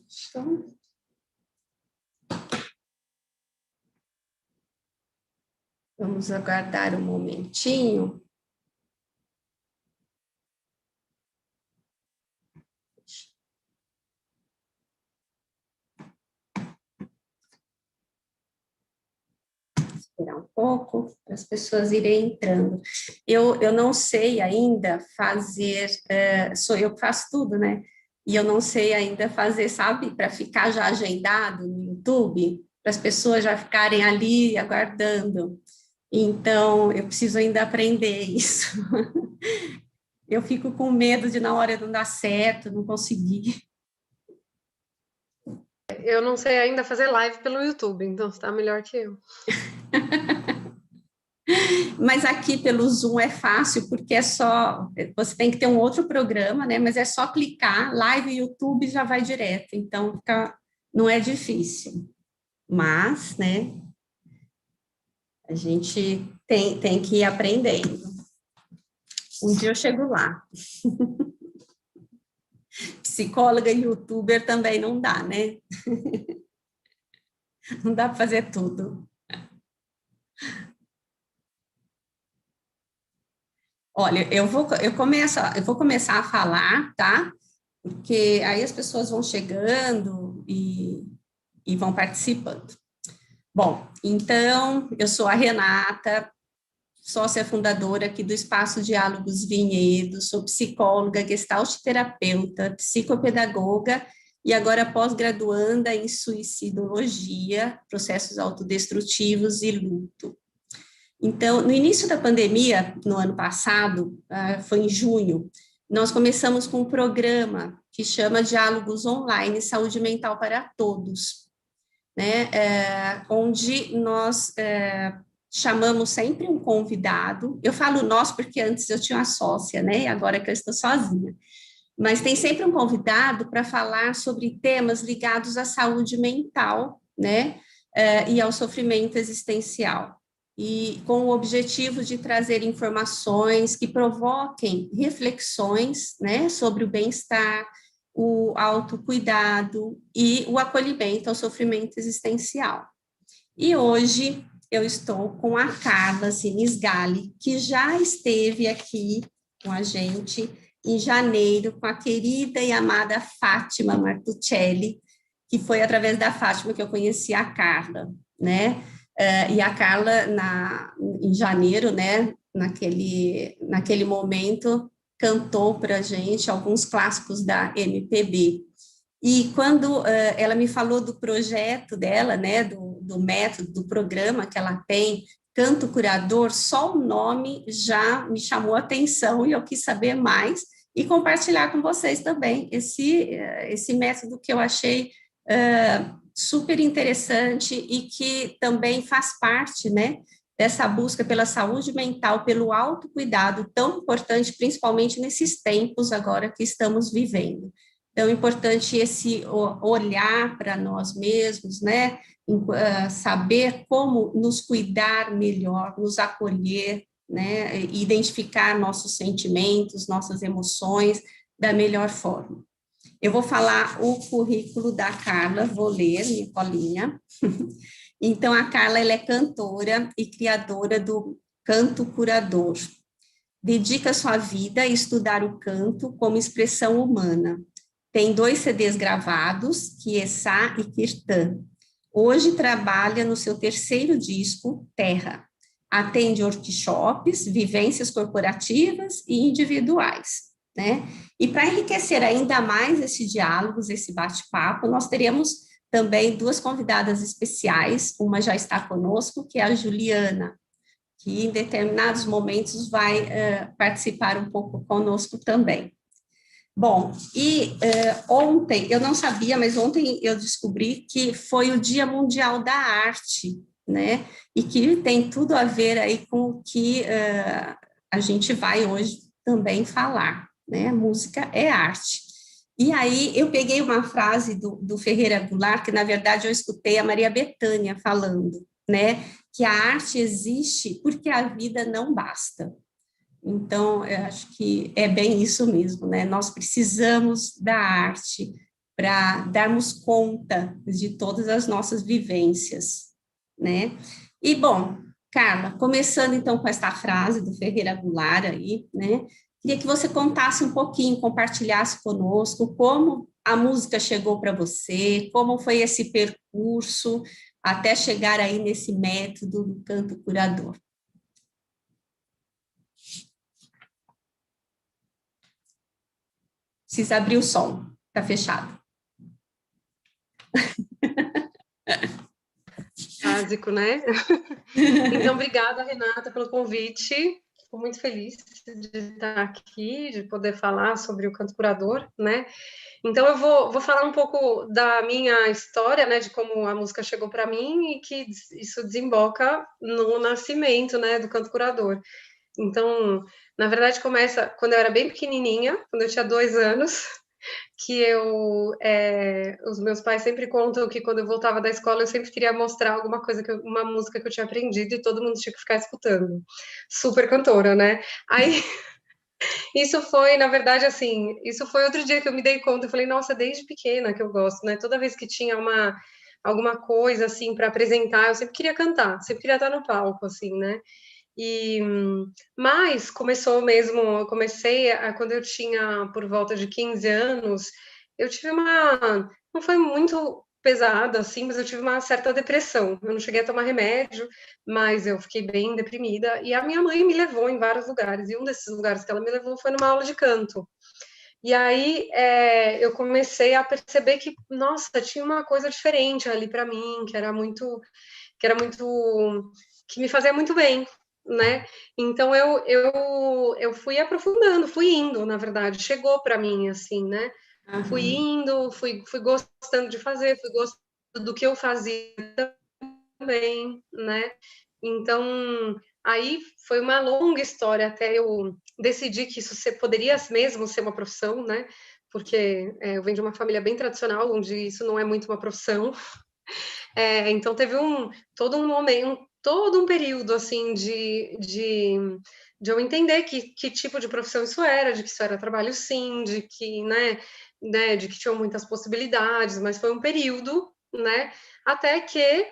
Então, vamos aguardar um momentinho. Esperar um pouco para as pessoas irem entrando. Eu não sei ainda fazer, sou eu que faço tudo, né? E eu não sei ainda fazer, sabe, para ficar já agendado no YouTube, para as pessoas já ficarem ali aguardando. Então, eu preciso ainda aprender isso. Eu fico com medo de na hora não dar certo, não conseguir. Eu não sei ainda fazer live pelo YouTube, então você tá melhor que eu. Mas aqui pelo Zoom é fácil, porque é só, você tem que ter um outro programa, né? Mas é só clicar, live YouTube já vai direto, então fica, não é difícil. Mas, né, a gente tem que ir aprendendo. Um dia eu chego lá. Psicóloga e youtuber também não dá, né? Não dá para fazer tudo. Olha, eu vou começar a falar, tá? Porque aí as pessoas vão chegando e vão participando. Bom, então, eu sou a Renata, sócia fundadora aqui do Espaço Diálogos Vinhedo, sou psicóloga, gestalt terapeuta, psicopedagoga e agora pós-graduanda em suicidologia, processos autodestrutivos e luto. Então, no início da pandemia, no ano passado, foi em junho, nós começamos com um programa que chama Diálogos Online Saúde Mental para Todos, né? Onde nós chamamos sempre um convidado. Eu falo nós porque antes eu tinha uma sócia, né? E agora que eu estou sozinha. Mas tem sempre um convidado para falar sobre temas ligados à saúde mental, né? E ao sofrimento existencial. E com o objetivo de trazer informações que provoquem reflexões, né, sobre o bem-estar, o autocuidado e o acolhimento ao sofrimento existencial. E hoje eu estou com a Carla Sinisgali, que já esteve aqui com a gente em janeiro, com a querida e amada Fátima Martuccelli, que foi através da Fátima que eu conheci a Carla, né? E a Carla, em janeiro, né, naquele momento, cantou para a gente alguns clássicos da MPB. E quando ela me falou do projeto dela, né, do método, do programa que ela tem, Canto Curador, só o nome já me chamou a atenção e eu quis saber mais e compartilhar com vocês também esse método que eu achei super interessante e que também faz parte, né, dessa busca pela saúde mental, pelo autocuidado tão importante, principalmente nesses tempos agora que estamos vivendo. Então, é importante esse olhar para nós mesmos, né? Saber como nos cuidar melhor, nos acolher, né? Identificar nossos sentimentos, nossas emoções da melhor forma. Eu vou falar o currículo da Carla, vou ler, minha colinha. Então, a Carla, ela é cantora e criadora do Canto Curador. Dedica sua vida a estudar o canto como expressão humana. Tem 2 CDs gravados, Kiesá e Kirtan. Hoje trabalha no seu 3º disco, Terra. Atende workshops, vivências corporativas e individuais, né? E para enriquecer ainda mais esses diálogos, esse bate-papo, nós teremos também 2 convidadas especiais. Uma já está conosco, que é a Juliana, que em determinados momentos vai participar um pouco conosco também. Bom, e ontem, eu não sabia, mas ontem eu descobri que foi o Dia Mundial da Arte, né? E que tem tudo a ver aí com o que a gente vai hoje também falar, né? Música é arte. E aí eu peguei uma frase do Ferreira Goulart, que na verdade eu escutei a Maria Bethânia falando, né? Que a arte existe porque a vida não basta. Então, eu acho que é bem isso mesmo, né? Nós precisamos da arte para darmos conta de todas as nossas vivências, né? E, bom, Carla, começando então com esta frase do Ferreira Goulart aí, né? Queria que você contasse um pouquinho, compartilhasse conosco como a música chegou para você, como foi esse percurso até chegar aí nesse método do canto curador. Precisa abrir o som, está fechado. Básico, né? Então, obrigada, Renata, pelo convite. Fico muito feliz de estar aqui, de poder falar sobre o canto curador, né? Então, eu vou falar um pouco da minha história, né? De como a música chegou para mim e que isso desemboca no nascimento, né? Do canto curador. Então, na verdade, começa quando eu era bem pequenininha, quando eu tinha 2 anos, que os meus pais sempre contam que quando eu voltava da escola eu sempre queria mostrar alguma coisa, uma música que eu tinha aprendido e todo mundo tinha que ficar escutando. Super cantora, né? Aí, isso foi, na verdade, assim, isso foi outro dia que eu me dei conta, eu falei, nossa, desde pequena que eu gosto, né? Toda vez que tinha alguma coisa, assim, para apresentar, eu sempre queria cantar, sempre queria estar no palco, assim, né? E, mas começou mesmo, eu comecei quando eu tinha por volta de 15 anos, eu tive não foi muito pesada assim, mas eu tive uma certa depressão. Eu não cheguei a tomar remédio, mas eu fiquei bem deprimida e a minha mãe me levou em vários lugares, e um desses lugares que ela me levou foi numa aula de canto. E aí eu comecei a perceber que, nossa, tinha uma coisa diferente ali para mim, que me fazia muito bem, né? Então eu fui aprofundando, fui indo, na verdade, chegou para mim assim, né? Fui Aham. indo, fui gostando de fazer, fui gostando do que eu fazia também, né? Então aí foi uma longa história até eu decidir que isso poderia mesmo ser uma profissão, né? Porque eu venho de uma família bem tradicional, onde isso não é muito uma profissão. Então teve todo um momento, todo um período assim de eu entender que tipo de profissão isso era, de que isso era trabalho sim, de que, de que tinham muitas possibilidades, mas foi um período, né, até que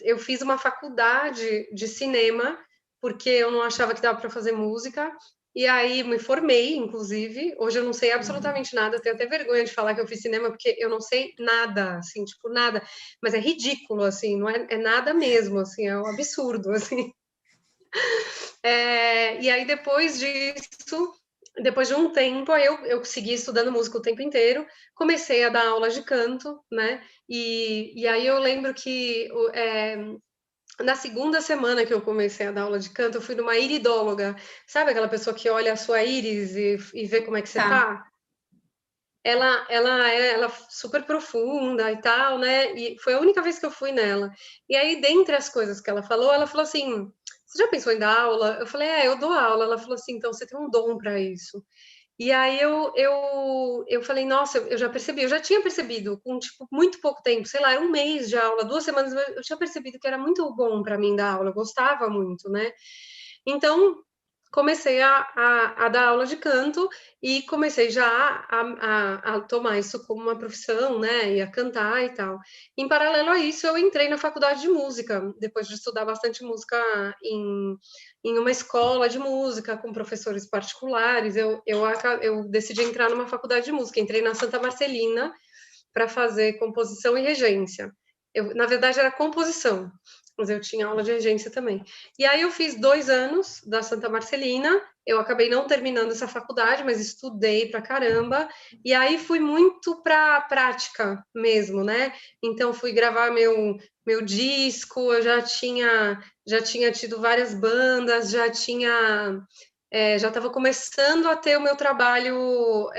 eu fiz uma faculdade de cinema, porque eu não achava que dava para fazer música, e aí me formei, inclusive. Hoje eu não sei absolutamente nada, eu tenho até vergonha de falar que eu fiz cinema, porque eu não sei nada, assim, tipo, nada. Mas é ridículo, assim, não é nada mesmo, assim, é um absurdo, assim. E aí depois de um tempo, eu segui estudando música o tempo inteiro, comecei a dar aulas de canto, né? E aí eu lembro que na segunda semana que eu comecei a dar aula de canto, eu fui numa iridóloga. Sabe aquela pessoa que olha a sua íris e vê como é que você Tá. tá? Ela é super profunda e tal, né? E foi a única vez que eu fui nela. E aí, dentre as coisas que ela falou assim: Você já pensou em dar aula? Eu falei: eu dou aula. Ela falou assim: Então você tem um dom para isso. E aí eu falei: Nossa, eu já percebi, eu já tinha percebido com tipo, muito pouco tempo, sei lá, era um mês de aula, 2 semanas, eu tinha percebido que era muito bom para mim dar aula, eu gostava muito, né? Então, comecei a dar aula de canto e comecei já a tomar isso como uma profissão, né? E a cantar e tal. Em paralelo a isso, eu entrei na faculdade de música, depois de estudar bastante música em uma escola de música, com professores particulares. Eu decidi entrar numa faculdade de música, entrei na Santa Marcelina para fazer composição e regência. Na verdade, era composição, mas eu tinha aula de regência também. E aí eu fiz 2 anos da Santa Marcelina, eu acabei não terminando essa faculdade, mas estudei pra caramba, e aí fui muito pra prática mesmo, né? Então fui gravar meu disco, eu já tinha tido várias bandas, já estava começando a ter o meu trabalho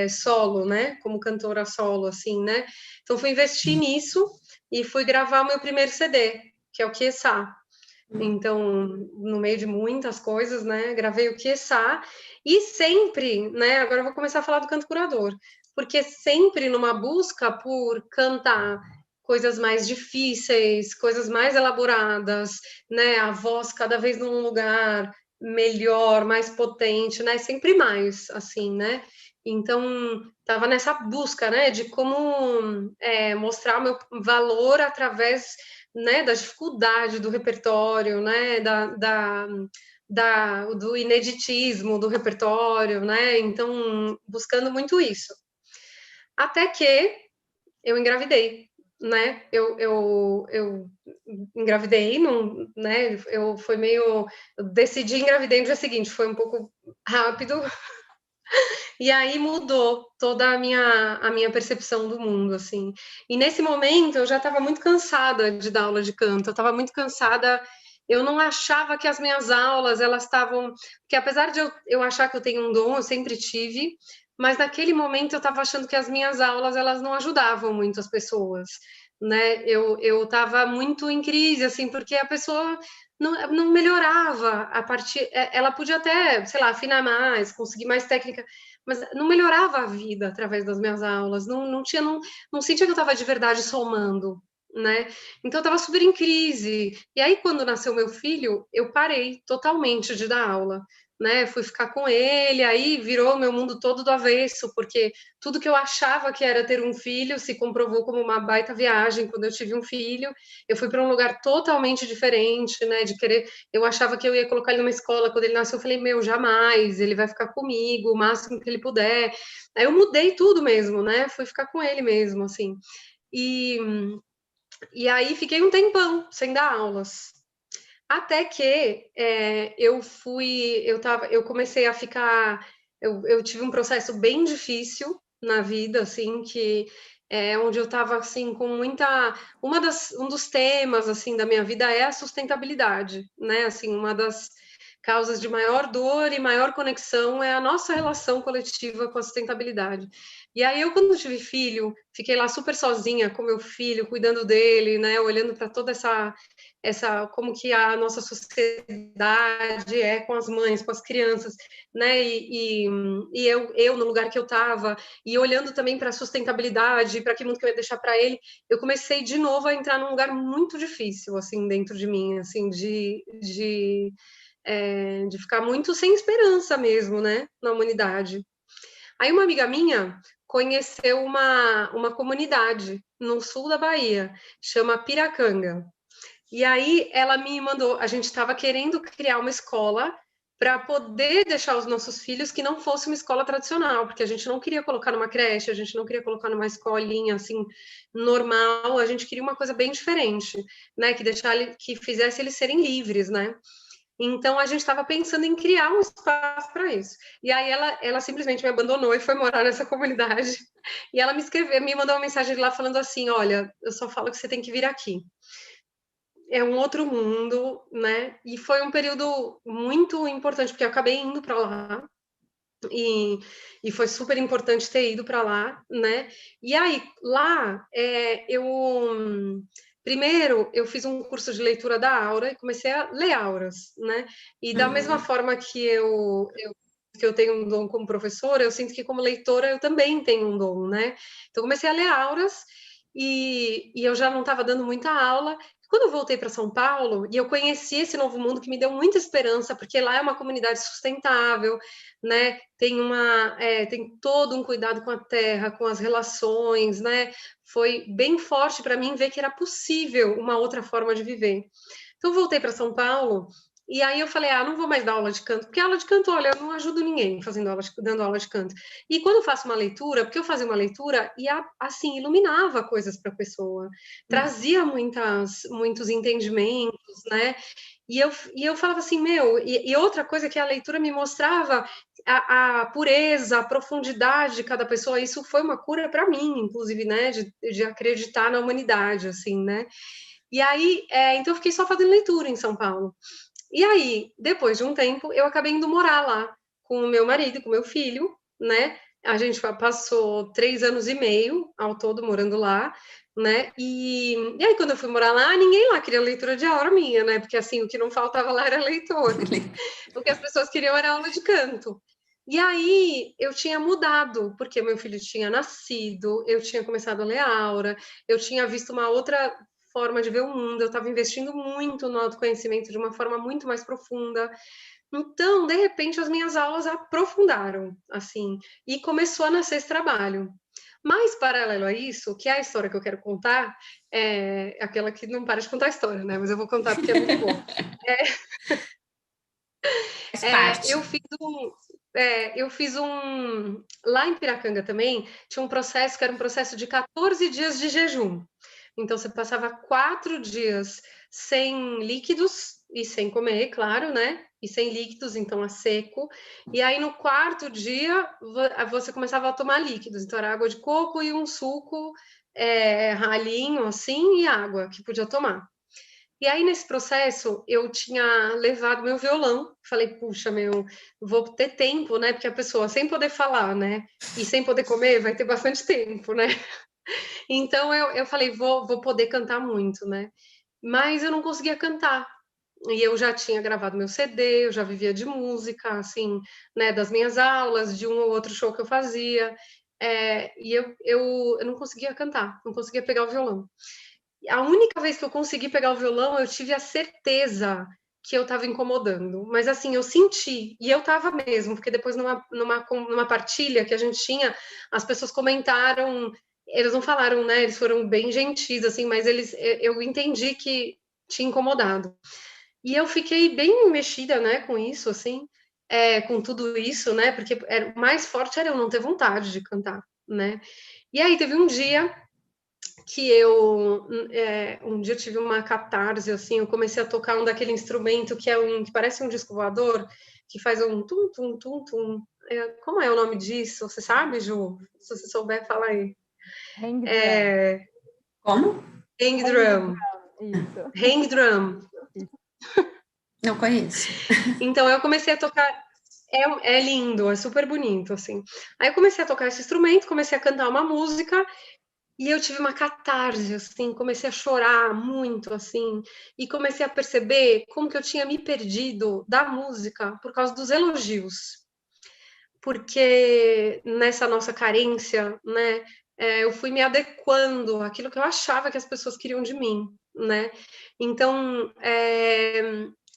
solo, né? Como cantora solo, assim, né? Então fui investir nisso e fui gravar o meu primeiro CD, que é o Quiçá. Então, no meio de muitas coisas, né, gravei o Quiçá e sempre, né, agora eu vou começar a falar do canto curador, porque sempre numa busca por cantar coisas mais difíceis, coisas mais elaboradas, né, a voz cada vez num lugar melhor, mais potente, né, sempre mais, assim, né? Então, estava nessa busca, né, de como mostrar o meu valor através, né, da dificuldade do repertório, né, do ineditismo do repertório, né, então, buscando muito isso. Até que eu engravidei, né, eu engravidei, não, né, foi meio, eu decidi engravidei no dia seguinte, foi um pouco rápido, e aí mudou toda a minha percepção do mundo, assim. E nesse momento eu já estava muito cansada de dar aula de canto, eu estava muito cansada, eu não achava que as minhas aulas, elas estavam, que apesar de eu achar que eu tenho um dom, eu sempre tive, mas naquele momento eu estava achando que as minhas aulas, elas não ajudavam muito as pessoas, né? Eu estava muito em crise, assim, porque a pessoa não melhorava a partir, ela podia até, sei lá, afinar mais, conseguir mais técnica, mas não melhorava a vida através das minhas aulas, não sentia que eu estava de verdade somando, né? Então eu estava super em crise. E aí, quando nasceu meu filho, eu parei totalmente de dar aula, né? Fui ficar com ele, aí virou meu mundo todo do avesso, porque tudo que eu achava que era ter um filho se comprovou como uma baita viagem quando eu tive um filho. Eu fui para um lugar totalmente diferente, né? De querer, eu achava que eu ia colocar ele numa escola. Quando ele nasceu, eu falei, meu, jamais, ele vai ficar comigo o máximo que ele puder. Aí eu mudei tudo mesmo, né? Fui ficar com ele mesmo, assim. E, e aí fiquei um tempão sem dar aulas. Até que eu comecei a ficar, eu tive um processo bem difícil na vida, assim, que onde eu estava assim com muita, um dos temas assim da minha vida é a sustentabilidade, né? Assim, uma das causas de maior dor e maior conexão é a nossa relação coletiva com a sustentabilidade. E aí eu, quando tive filho, fiquei lá super sozinha com meu filho, cuidando dele, né? Olhando para toda essa como que a nossa sociedade é com as mães, com as crianças, né? E eu no lugar que eu estava e olhando também para a sustentabilidade, para que mundo que eu ia deixar para ele, eu comecei de novo a entrar num lugar muito difícil assim dentro de mim, assim de ficar muito sem esperança mesmo, né? Na humanidade. Aí uma amiga minha conheceu uma comunidade no sul da Bahia, chama Piracanga. E aí ela me mandou, a gente estava querendo criar uma escola para poder deixar os nossos filhos que não fosse uma escola tradicional, porque a gente não queria colocar numa creche, a gente não queria colocar numa escolinha assim normal, a gente queria uma coisa bem diferente, né, que fizesse eles serem livres, né? Então a gente estava pensando em criar um espaço para isso. E aí ela simplesmente me abandonou e foi morar nessa comunidade. E ela me mandou uma mensagem lá falando assim: "Olha, eu só falo que você tem que vir aqui. É um outro mundo, né?" E foi um período muito importante, porque eu acabei indo para lá e, e foi super importante ter ido para lá, né? E aí, lá, primeiro eu fiz um curso de leitura da Aura e comecei a ler auras, né? E da mesma Uhum. forma que eu tenho um dom como professora, eu sinto que como leitora eu também tenho um dom, né? Então comecei a ler auras e eu já não estava dando muita aula. Quando eu voltei para São Paulo e eu conheci esse novo mundo que me deu muita esperança, porque lá é uma comunidade sustentável, né? Tem todo um cuidado com a terra, com as relações, né? Foi bem forte para mim ver que era possível uma outra forma de viver. Então, eu voltei para São Paulo e aí eu falei, não vou mais dar aula de canto, porque aula de canto, olha, eu não ajudo ninguém dando aula de canto. E quando eu faço uma leitura, porque eu fazia uma leitura e assim iluminava coisas para a pessoa, trazia muitos entendimentos, né? E eu falava assim, meu, e outra coisa que a leitura me mostrava a pureza, a profundidade de cada pessoa, isso foi uma cura para mim, inclusive, né, de acreditar na humanidade, assim, né? E aí, então eu fiquei só fazendo leitura em São Paulo. E aí, depois de um tempo, eu acabei indo morar lá com o meu marido, com o meu filho, né? A gente passou 3 anos e meio ao todo morando lá, né? E aí, quando eu fui morar lá, ninguém lá queria leitura de aula minha, né? Porque assim, o que não faltava lá era leitor. O que as pessoas queriam era aula de canto. E aí eu tinha mudado, porque meu filho tinha nascido, eu tinha começado a ler aura, eu tinha visto uma outra forma de ver o mundo, eu estava investindo muito no autoconhecimento de uma forma muito mais profunda, Então, de repente, as minhas aulas aprofundaram, assim, e começou a nascer esse trabalho. Mas, paralelo a isso, que é a história que eu quero contar, é aquela que não para de contar a história, né? Mas eu vou contar porque é muito boa. Faz parte. Eu fiz um. Lá em Piracanga também, tinha um processo que era um processo de 14 dias de jejum. Então, você passava 4 dias sem líquidos e sem comer, claro, né? E sem líquidos, então a seco. E aí, no quarto dia, você começava a tomar líquidos. Então, era água de coco e um suco ralinho, assim, e água que podia tomar. E aí, nesse processo, eu tinha levado meu violão. Falei, puxa, vou ter tempo, né? Porque a pessoa, sem poder falar, né? E sem poder comer, vai ter bastante tempo, né? Então, eu falei, vou poder cantar muito, né? Mas eu não conseguia cantar. E eu já tinha gravado meu CD, eu já vivia de música, assim, né? Das minhas aulas, de um ou outro show que eu fazia. Eu não conseguia cantar, não conseguia pegar o violão. A única vez que eu consegui pegar o violão, eu tive a certeza que eu estava incomodando. Mas assim, eu senti, e eu estava mesmo, porque depois numa partilha que a gente tinha, as pessoas comentaram, eles não falaram, né? Eles foram bem gentis, assim, mas eu entendi que tinha incomodado. E eu fiquei bem mexida, né, com isso, assim, com tudo isso, né? Porque o mais forte era eu não ter vontade de cantar, né? E aí teve um dia que um dia eu tive uma catarse, assim, eu comecei a tocar um daquele instrumento que parece um disco voador, que faz um tum, tum, tum, tum. Como é o nome disso? Você sabe, Ju? Se você souber, fala aí. Hang drum. Como? Hang drum. Isso. Hang drum. Não conheço. Então, eu comecei a tocar. É lindo, é super bonito, assim. Aí eu comecei a tocar esse instrumento, comecei a cantar uma música, e eu tive uma catarse, assim, comecei a chorar muito, assim, e comecei a perceber como que eu tinha me perdido da música por causa dos elogios. Porque nessa nossa carência, né, eu fui me adequando àquilo que eu achava que as pessoas queriam de mim, né? Então,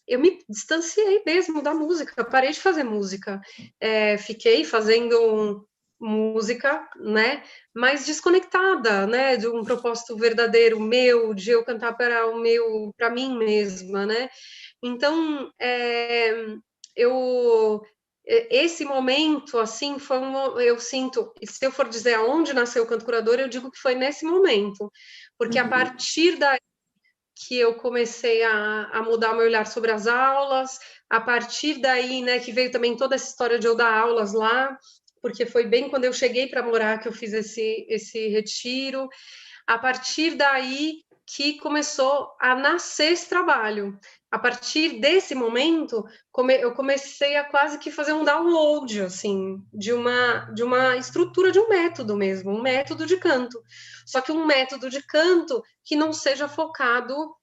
eu me distanciei mesmo da música, parei de fazer música, fiquei fazendo música, né, mas desconectada, né, de um propósito verdadeiro meu, de eu cantar para mim mesma, né? Então, eu esse momento, assim, eu sinto, se eu for dizer aonde nasceu o canto curador, eu digo que foi nesse momento, porque a partir daí que eu comecei a mudar meu olhar sobre as aulas, a partir daí, né, que veio também toda essa história de eu dar aulas lá, porque foi bem quando eu cheguei para morar que eu fiz esse retiro, a partir daí que começou a nascer esse trabalho. A partir desse momento, eu comecei a quase que fazer um download, assim, de uma estrutura de um método mesmo, um método de canto. Só que um método de canto que não seja focado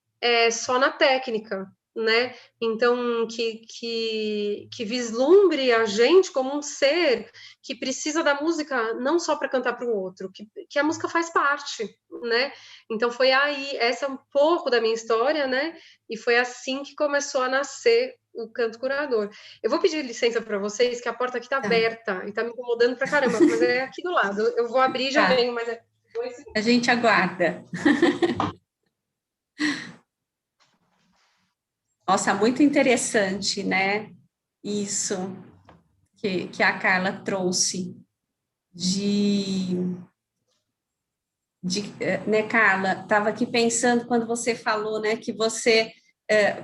só na técnica, né? Então, que vislumbre a gente como um ser que precisa da música não só para cantar para o outro, que a música faz parte, né? Então foi aí, essa é um pouco da minha história, né? E foi assim que começou a nascer o canto curador. Eu vou pedir licença para vocês, que a porta aqui está aberta e está me incomodando para caramba, mas é aqui do lado. Eu vou abrir e já venho, mas A gente aguarda. Nossa, muito interessante, né? Isso que a Carla trouxe né, Carla, estava aqui pensando quando você falou, né, que você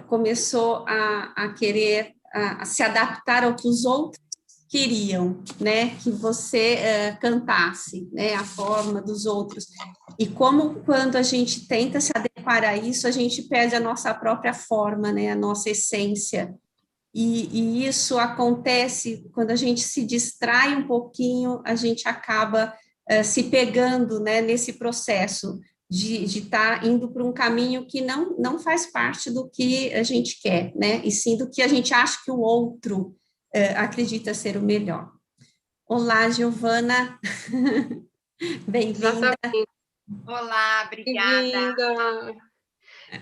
começou a querer a se adaptar ao que os outros queriam, né, que você cantasse, né, a forma dos outros. E como quando a gente tenta se adequar a isso, a gente perde a nossa própria forma, né, a nossa essência. E isso acontece quando a gente se distrai um pouquinho, a gente acaba se pegando, né, nesse processo de estar indo por um caminho que não faz parte do que a gente quer, né, e sim do que a gente acha que o outro acredita ser o melhor. Olá, Giovana, bem-vinda. Olá, obrigada. Bem-vinda.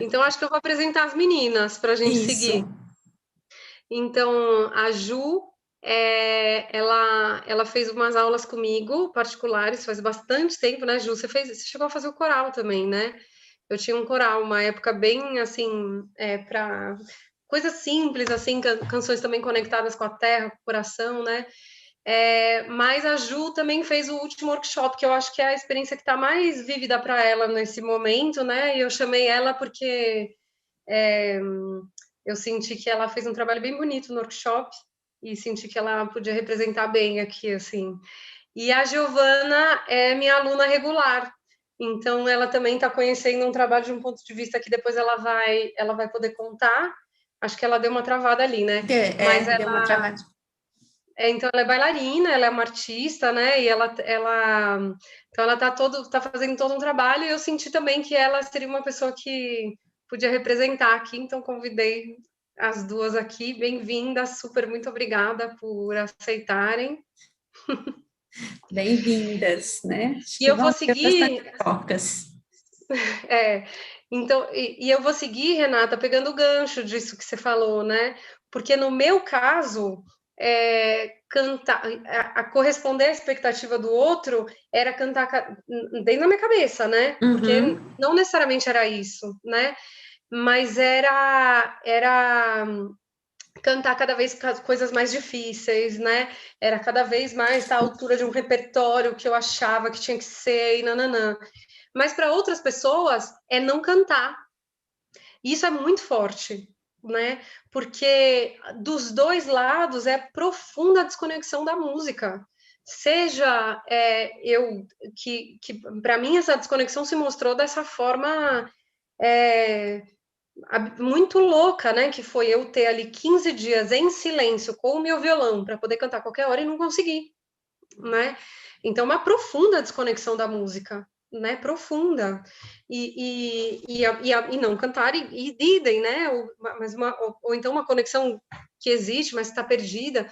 Então, acho que eu vou apresentar as meninas para a gente seguir. Então, a Ju, ela fez umas aulas comigo, particulares, faz bastante tempo, né, Ju? Você chegou a fazer o coral também, né? Eu tinha um coral, uma época bem, assim, para coisas simples, assim, canções também conectadas com a terra, com o coração, né? Mas a Ju também fez o último workshop, que eu acho que é a experiência que está mais vívida para ela nesse momento, né? E eu chamei ela porque eu senti que ela fez um trabalho bem bonito no workshop e senti que ela podia representar bem aqui, assim. E a Giovana é minha aluna regular, então ela também está conhecendo um trabalho de um ponto de vista que depois ela vai poder contar. Acho que ela deu uma travada ali, né? Mas deu uma travada. Então ela é bailarina, ela é uma artista, né? E então ela tá fazendo todo um trabalho, e eu senti também que ela seria uma pessoa que podia representar aqui, então convidei as duas aqui. Bem-vindas, super, muito obrigada por aceitarem. Bem-vindas, né? Acho E que eu vou vão ter seguir. bastante trocas. Então, eu vou seguir, Renata, pegando o gancho disso que você falou, né? Porque no meu caso, cantar, a corresponder à expectativa do outro era cantar dentro da minha cabeça, né? Porque não necessariamente era isso, né? Mas era cantar cada vez coisas mais difíceis, né? Era cada vez mais a altura de um repertório que eu achava que tinha que ser e nananã. Mas para outras pessoas é não cantar. E isso é muito forte, né? Porque dos dois lados é profunda a desconexão da música. Seja eu que para mim essa desconexão se mostrou dessa forma muito louca, né? Que foi eu ter ali 15 dias em silêncio com o meu violão para poder cantar qualquer hora e não conseguir, né? Então, uma profunda desconexão da música, né? Profunda. E não cantar e idem, né? Ou então uma conexão que existe, mas está perdida.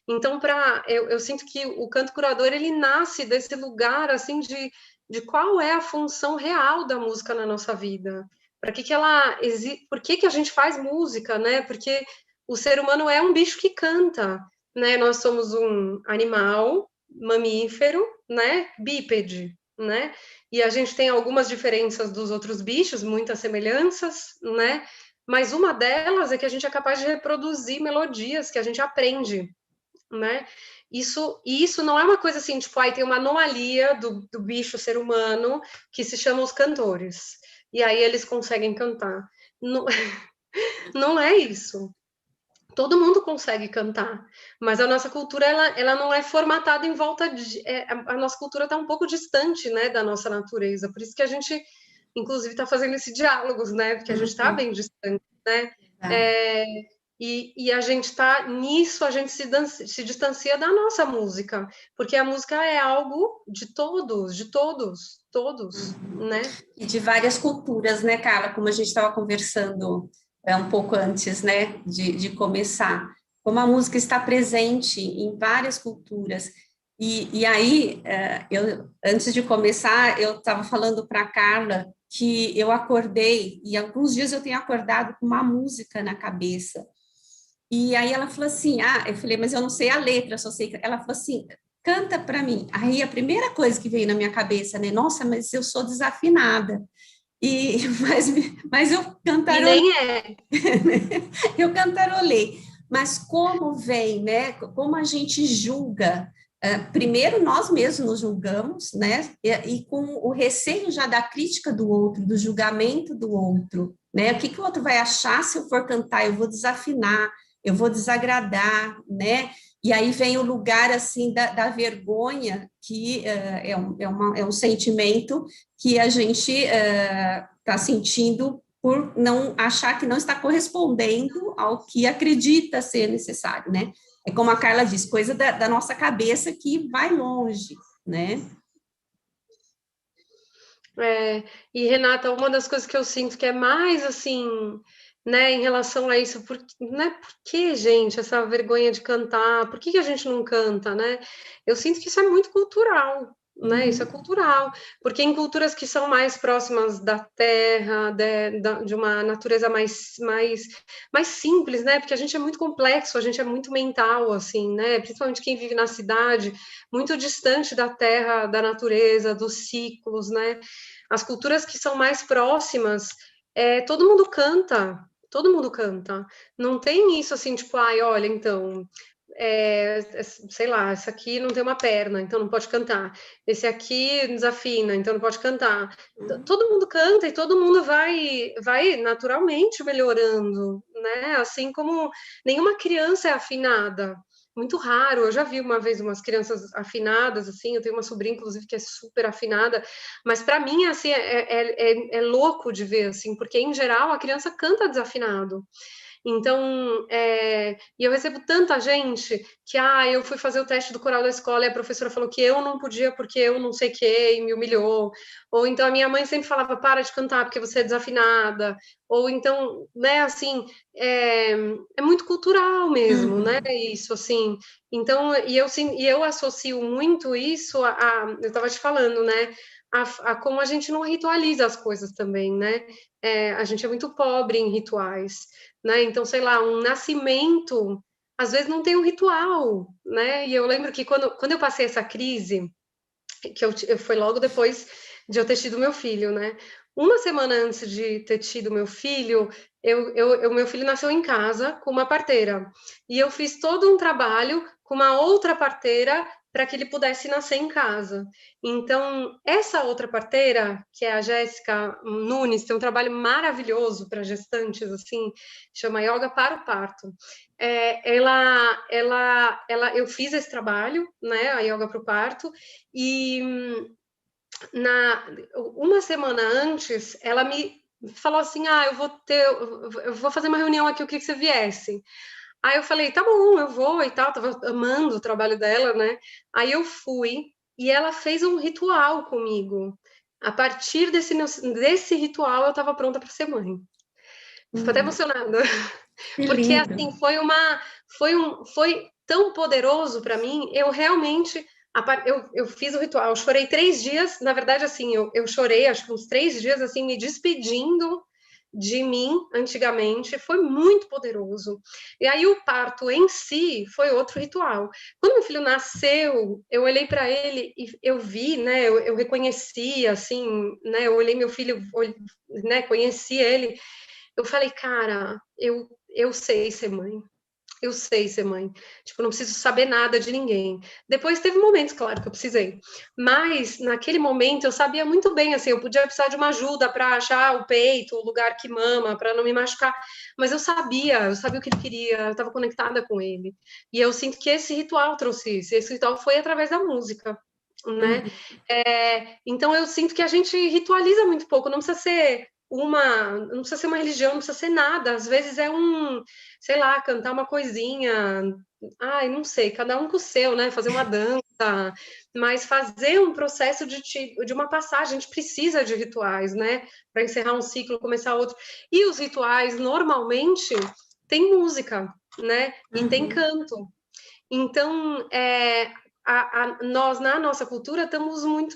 Então, eu sinto que o canto curador, ele nasce desse lugar, assim, de qual é a função real da música na nossa vida. Para que ela existe? Por que a gente faz música, né? Porque o ser humano é um bicho que canta, né? Nós somos um animal mamífero, né? Bípede, né? E a gente tem algumas diferenças dos outros bichos, muitas semelhanças, né? Mas uma delas é que a gente é capaz de reproduzir melodias que a gente aprende, né? Isso não é uma coisa assim, tipo, aí tem uma anomalia do bicho ser humano que se chama os cantores. E aí eles conseguem cantar. Não, não é isso. Todo mundo consegue cantar, mas a nossa cultura ela não é formatada em volta de. A nossa cultura está um pouco distante, né, da nossa natureza. Por isso que a gente, inclusive, está fazendo esse diálogos, né? Porque a gente está bem distante, né? E a gente está nisso, a gente se distancia da nossa música, porque a música é algo de todos, né? E de várias culturas, né, Carla? Como a gente estava conversando um pouco antes, né, de começar. Como a música está presente em várias culturas. E aí, antes de começar, eu estava falando para a Carla que eu acordei, e alguns dias eu tenho acordado com uma música na cabeça. E aí ela falou assim, eu falei, mas eu não sei a letra, só sei. Ela falou assim, canta para mim. Aí a primeira coisa que veio na minha cabeça, né? Nossa, mas eu sou desafinada. Mas eu cantarolei. E nem é. Eu cantarolei. Mas como vem, né? Como a gente julga. Primeiro, nós mesmos nos julgamos, né? E com o receio já da crítica do outro, do julgamento do outro, né? O que o outro vai achar se eu for cantar? Eu vou desafinar, eu vou desagradar, né? E aí vem o lugar, assim, da vergonha, que é um sentimento que a gente está sentindo por não achar que não está correspondendo ao que acredita ser necessário, né? É como a Carla diz, coisa da nossa cabeça que vai longe, né? E Renata, uma das coisas que eu sinto que é mais assim, né, em relação a isso, por que, gente, essa vergonha de cantar? Por que a gente não canta, né? Eu sinto que isso é muito cultural, né? Isso é cultural, porque em culturas que são mais próximas da terra, de uma natureza mais simples, né? Porque a gente é muito complexo, a gente é muito mental, assim, né? Principalmente quem vive na cidade, muito distante da terra, da natureza, dos ciclos, né? As culturas que são mais próximas, todo mundo canta. Todo mundo canta. Não tem isso assim, tipo, ai, olha, então, sei lá, essa aqui não tem uma perna, então não pode cantar. Esse aqui desafina, então não pode cantar. Todo mundo canta e todo mundo vai naturalmente melhorando, né? Assim como nenhuma criança é afinada. Muito raro. Eu já vi uma vez umas crianças afinadas, assim. Eu tenho uma sobrinha, inclusive, que é super afinada. Mas para mim, assim, é louco de ver, assim, porque em geral a criança canta desafinado. Então, e eu recebo tanta gente que, eu fui fazer o teste do coral da escola e a professora falou que eu não podia porque eu não sei o que, e me humilhou. Ou então a minha mãe sempre falava, para de cantar porque você é desafinada. Ou então, né, assim, é muito cultural mesmo, né, isso, assim. Então, e eu associo muito isso eu estava te falando, né, a como a gente não ritualiza as coisas também, né? A gente é muito pobre em rituais, né? Então, sei lá, um nascimento, às vezes não tem um ritual, né? E eu lembro que quando eu passei essa crise, que eu foi logo depois de eu ter tido meu filho, né? Uma semana antes de ter tido meu filho, meu filho nasceu em casa com uma parteira. E eu fiz todo um trabalho com uma outra parteira para que ele pudesse nascer em casa. Então, essa outra parteira, que é a Jéssica Nunes, tem um trabalho maravilhoso para gestantes, assim, chama Yoga para o Parto. Eu fiz esse trabalho, né, a Yoga para o Parto, e uma semana antes, ela me falou assim, eu vou fazer uma reunião aqui, eu queria que você viesse. Aí eu falei, tá bom, eu vou e tal, tava amando o trabalho dela, né? Aí eu fui e ela fez um ritual comigo. A partir desse ritual, eu tava pronta para ser mãe. Fico até emocionada. Porque assim, foi tão poderoso para mim, eu realmente eu fiz o ritual, eu chorei 3 dias, na verdade, assim, eu chorei, acho que uns 3 dias, assim, me despedindo de mim antigamente, foi muito poderoso. E aí o parto em si foi outro ritual. Quando meu filho nasceu, eu olhei para ele e eu vi, né, eu reconheci, assim, né, eu olhei meu filho, né, conheci ele, eu falei, cara, eu sei ser mãe. Eu sei ser mãe. Tipo, não preciso saber nada de ninguém. Depois teve momentos, claro, que eu precisei. Mas, naquele momento, eu sabia muito bem, assim, eu podia precisar de uma ajuda para achar o peito, o lugar que mama, para não me machucar. Mas eu sabia o que ele queria, eu estava conectada com ele. E eu sinto que esse ritual trouxe isso. Esse ritual foi através da música, né? Então, eu sinto que a gente ritualiza muito pouco. Não precisa ser não precisa ser uma religião, não precisa ser nada. Às vezes sei lá, cantar uma coisinha, não sei, cada um com o seu, né? Fazer uma dança, mas fazer um processo de uma passagem. A gente precisa de rituais, né? Para encerrar um ciclo, começar outro. E os rituais, normalmente, tem música, né? E tem canto. Então, nós, na nossa cultura,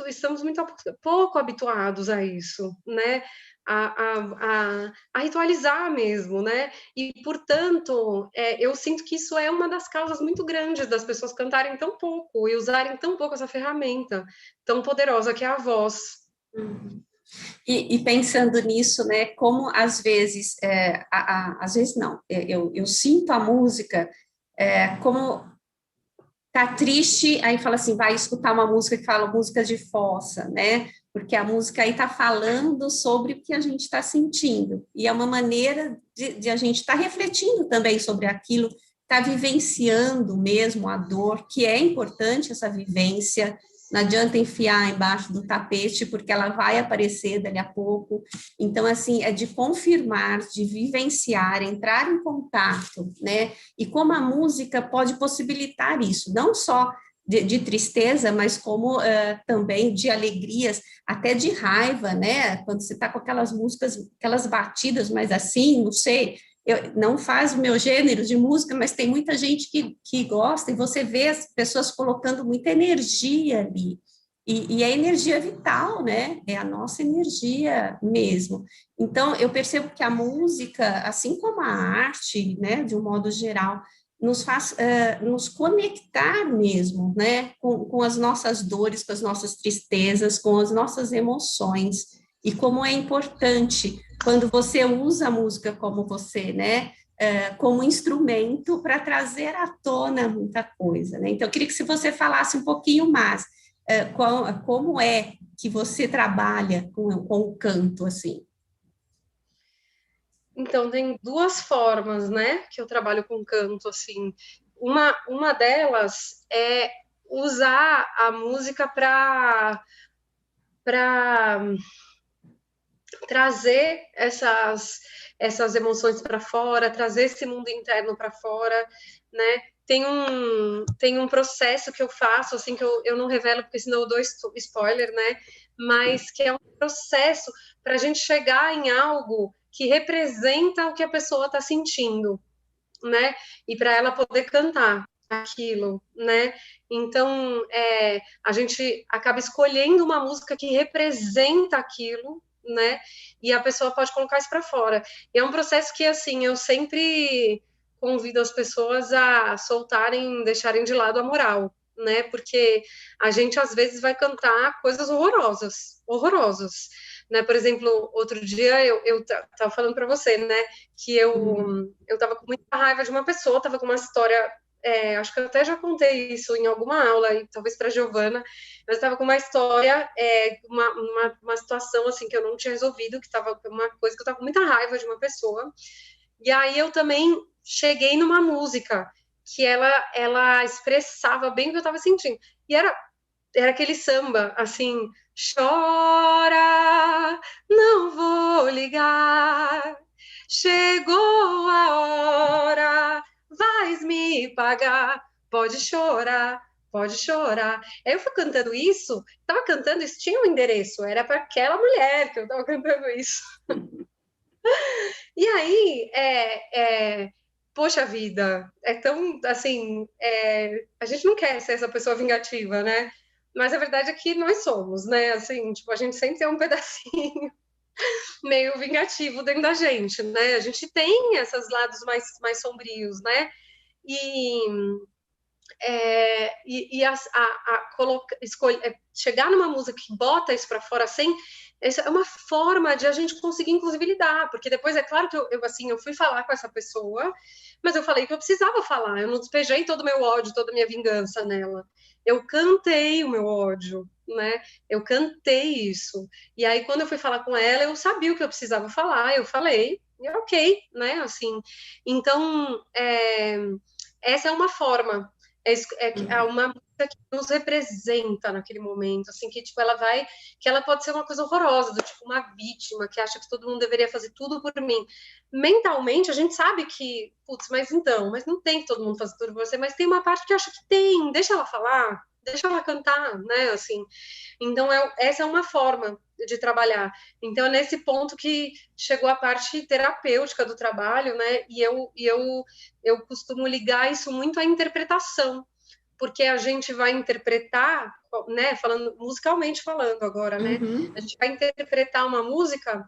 estamos muito pouco habituados a isso, né? A ritualizar mesmo, né? E, portanto, eu sinto que isso é uma das causas muito grandes das pessoas cantarem tão pouco e usarem tão pouco essa ferramenta tão poderosa que é a voz. E pensando nisso, né, como às vezes não, eu sinto a música como tá triste, aí fala assim, vai escutar uma música que fala música de fossa, né? Porque a música aí está falando sobre o que a gente está sentindo. E é uma maneira de a gente estar refletindo também sobre aquilo, tá vivenciando mesmo a dor, que é importante essa vivência. Não adianta enfiar embaixo do tapete, porque ela vai aparecer dali a pouco. Então, assim, é de confirmar, de vivenciar, entrar em contato, né? E como a música pode possibilitar isso, não só de tristeza, mas como também de alegrias, até de raiva, né? Quando você está com aquelas músicas, aquelas batidas, mas assim, não sei, não faz o meu gênero de música, mas tem muita gente que gosta, e você vê as pessoas colocando muita energia ali, E a energia vital, né? É a nossa energia mesmo. Então, eu percebo que a música, assim como a arte, né, de um modo geral, nos faz nos conectar mesmo, né, com as nossas dores, com as nossas tristezas, com as nossas emoções. E como é importante quando você usa a música como você, né, como instrumento para trazer à tona muita coisa, né? Então, eu queria que se você falasse um pouquinho mais como é que você trabalha com o canto, assim? Então, tem duas formas, né, que eu trabalho com canto, assim. Uma delas é usar a música para trazer essas emoções para fora, trazer esse mundo interno para fora, né? Tem um processo que eu faço, assim, que eu não revelo, porque senão eu dou spoiler, né? Mas que é um processo para a gente chegar em algo que representa o que a pessoa está sentindo, né? E para ela poder cantar aquilo, né? Então, a gente acaba escolhendo uma música que representa aquilo, né? E a pessoa pode colocar isso para fora. E é um processo que, assim, eu sempre convido as pessoas a soltarem, deixarem de lado a moral, né? Porque a gente às vezes vai cantar coisas horrorosas, horrorosas, né? Por exemplo, outro dia eu tava falando para você, né? Que eu tava com muita raiva de uma pessoa, tava com uma história, acho que eu até já contei isso em alguma aula, e talvez para Giovana, mas estava com uma história, uma situação assim que eu não tinha resolvido, que estava uma coisa que eu tava com muita raiva de uma pessoa, e aí eu também cheguei numa música que ela expressava bem o que eu estava sentindo, e era aquele samba, assim, chora, não vou ligar, chegou a hora, vais me pagar, pode chorar, pode chorar. Aí eu fui cantando isso, tinha um endereço, era para aquela mulher que eu estava cantando isso. E aí, poxa vida, é tão, assim, a gente não quer ser essa pessoa vingativa, né? Mas a verdade é que nós somos, né? Assim, tipo, a gente sempre tem um pedacinho meio vingativo dentro da gente, né? A gente tem esses lados mais sombrios, né? E chegar numa música que bota isso para fora sem, essa é uma forma de a gente conseguir inclusive lidar, porque depois é claro que eu fui falar com essa pessoa, mas eu falei que eu precisava falar, eu não despejei todo o meu ódio, toda a minha vingança nela, eu cantei o meu ódio, né? Eu cantei isso, e aí quando eu fui falar com ela, eu sabia o que eu precisava falar, eu falei, e ok, né? Assim, então essa é uma forma, é uma música que nos representa naquele momento, assim, que tipo, que ela pode ser uma coisa horrorosa, do tipo uma vítima que acha que todo mundo deveria fazer tudo por mim. Mentalmente, a gente sabe que, putz, mas não tem que todo mundo fazer tudo por você, mas tem uma parte que acha que tem, deixa ela falar, deixa ela cantar, né, assim. Então, essa é uma forma de trabalhar. Então, é nesse ponto que chegou a parte terapêutica do trabalho, né? E eu costumo ligar isso muito à interpretação, porque a gente vai interpretar, né? Falando musicalmente falando agora, né? Uhum. A gente vai interpretar uma música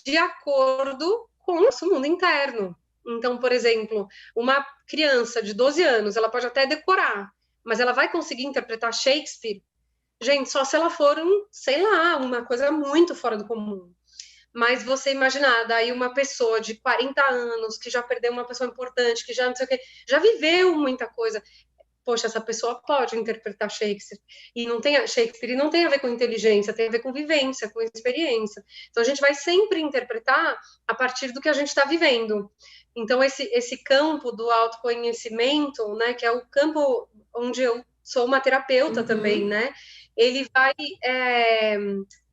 de acordo com o nosso mundo interno. Então, por exemplo, uma criança de 12 anos, ela pode até decorar, mas ela vai conseguir interpretar Shakespeare, gente, só se ela for sei lá, uma coisa muito fora do comum. Mas você imaginar, daí uma pessoa de 40 anos, que já perdeu uma pessoa importante, que já não sei o quê, já viveu muita coisa. Poxa, essa pessoa pode interpretar Shakespeare. E não tem a ver com inteligência, tem a ver com vivência, com experiência. Então a gente vai sempre interpretar a partir do que a gente está vivendo. Então esse campo do autoconhecimento, né, que é o campo onde eu sou uma terapeuta também, né? Ele vai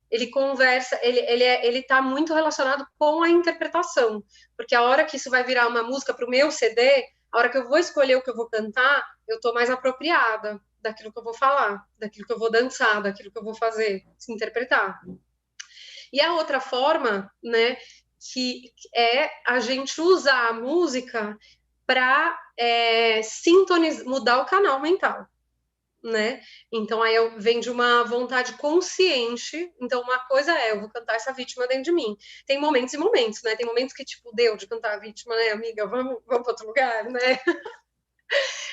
ele conversa, ele está muito relacionado com a interpretação, porque a hora que isso vai virar uma música para o meu CD, a hora que eu vou escolher o que eu vou cantar, eu estou mais apropriada daquilo que eu vou falar, daquilo que eu vou dançar, daquilo que eu vou fazer, se interpretar. E a outra forma, né, que é a gente usar a música para mudar o canal mental. né? Então aí vem de uma vontade consciente. Então uma coisa eu vou cantar essa vítima dentro de mim. Tem momentos e momentos, né? Tem momentos que tipo deu de cantar a vítima, né, amiga? Vamos para outro lugar, né?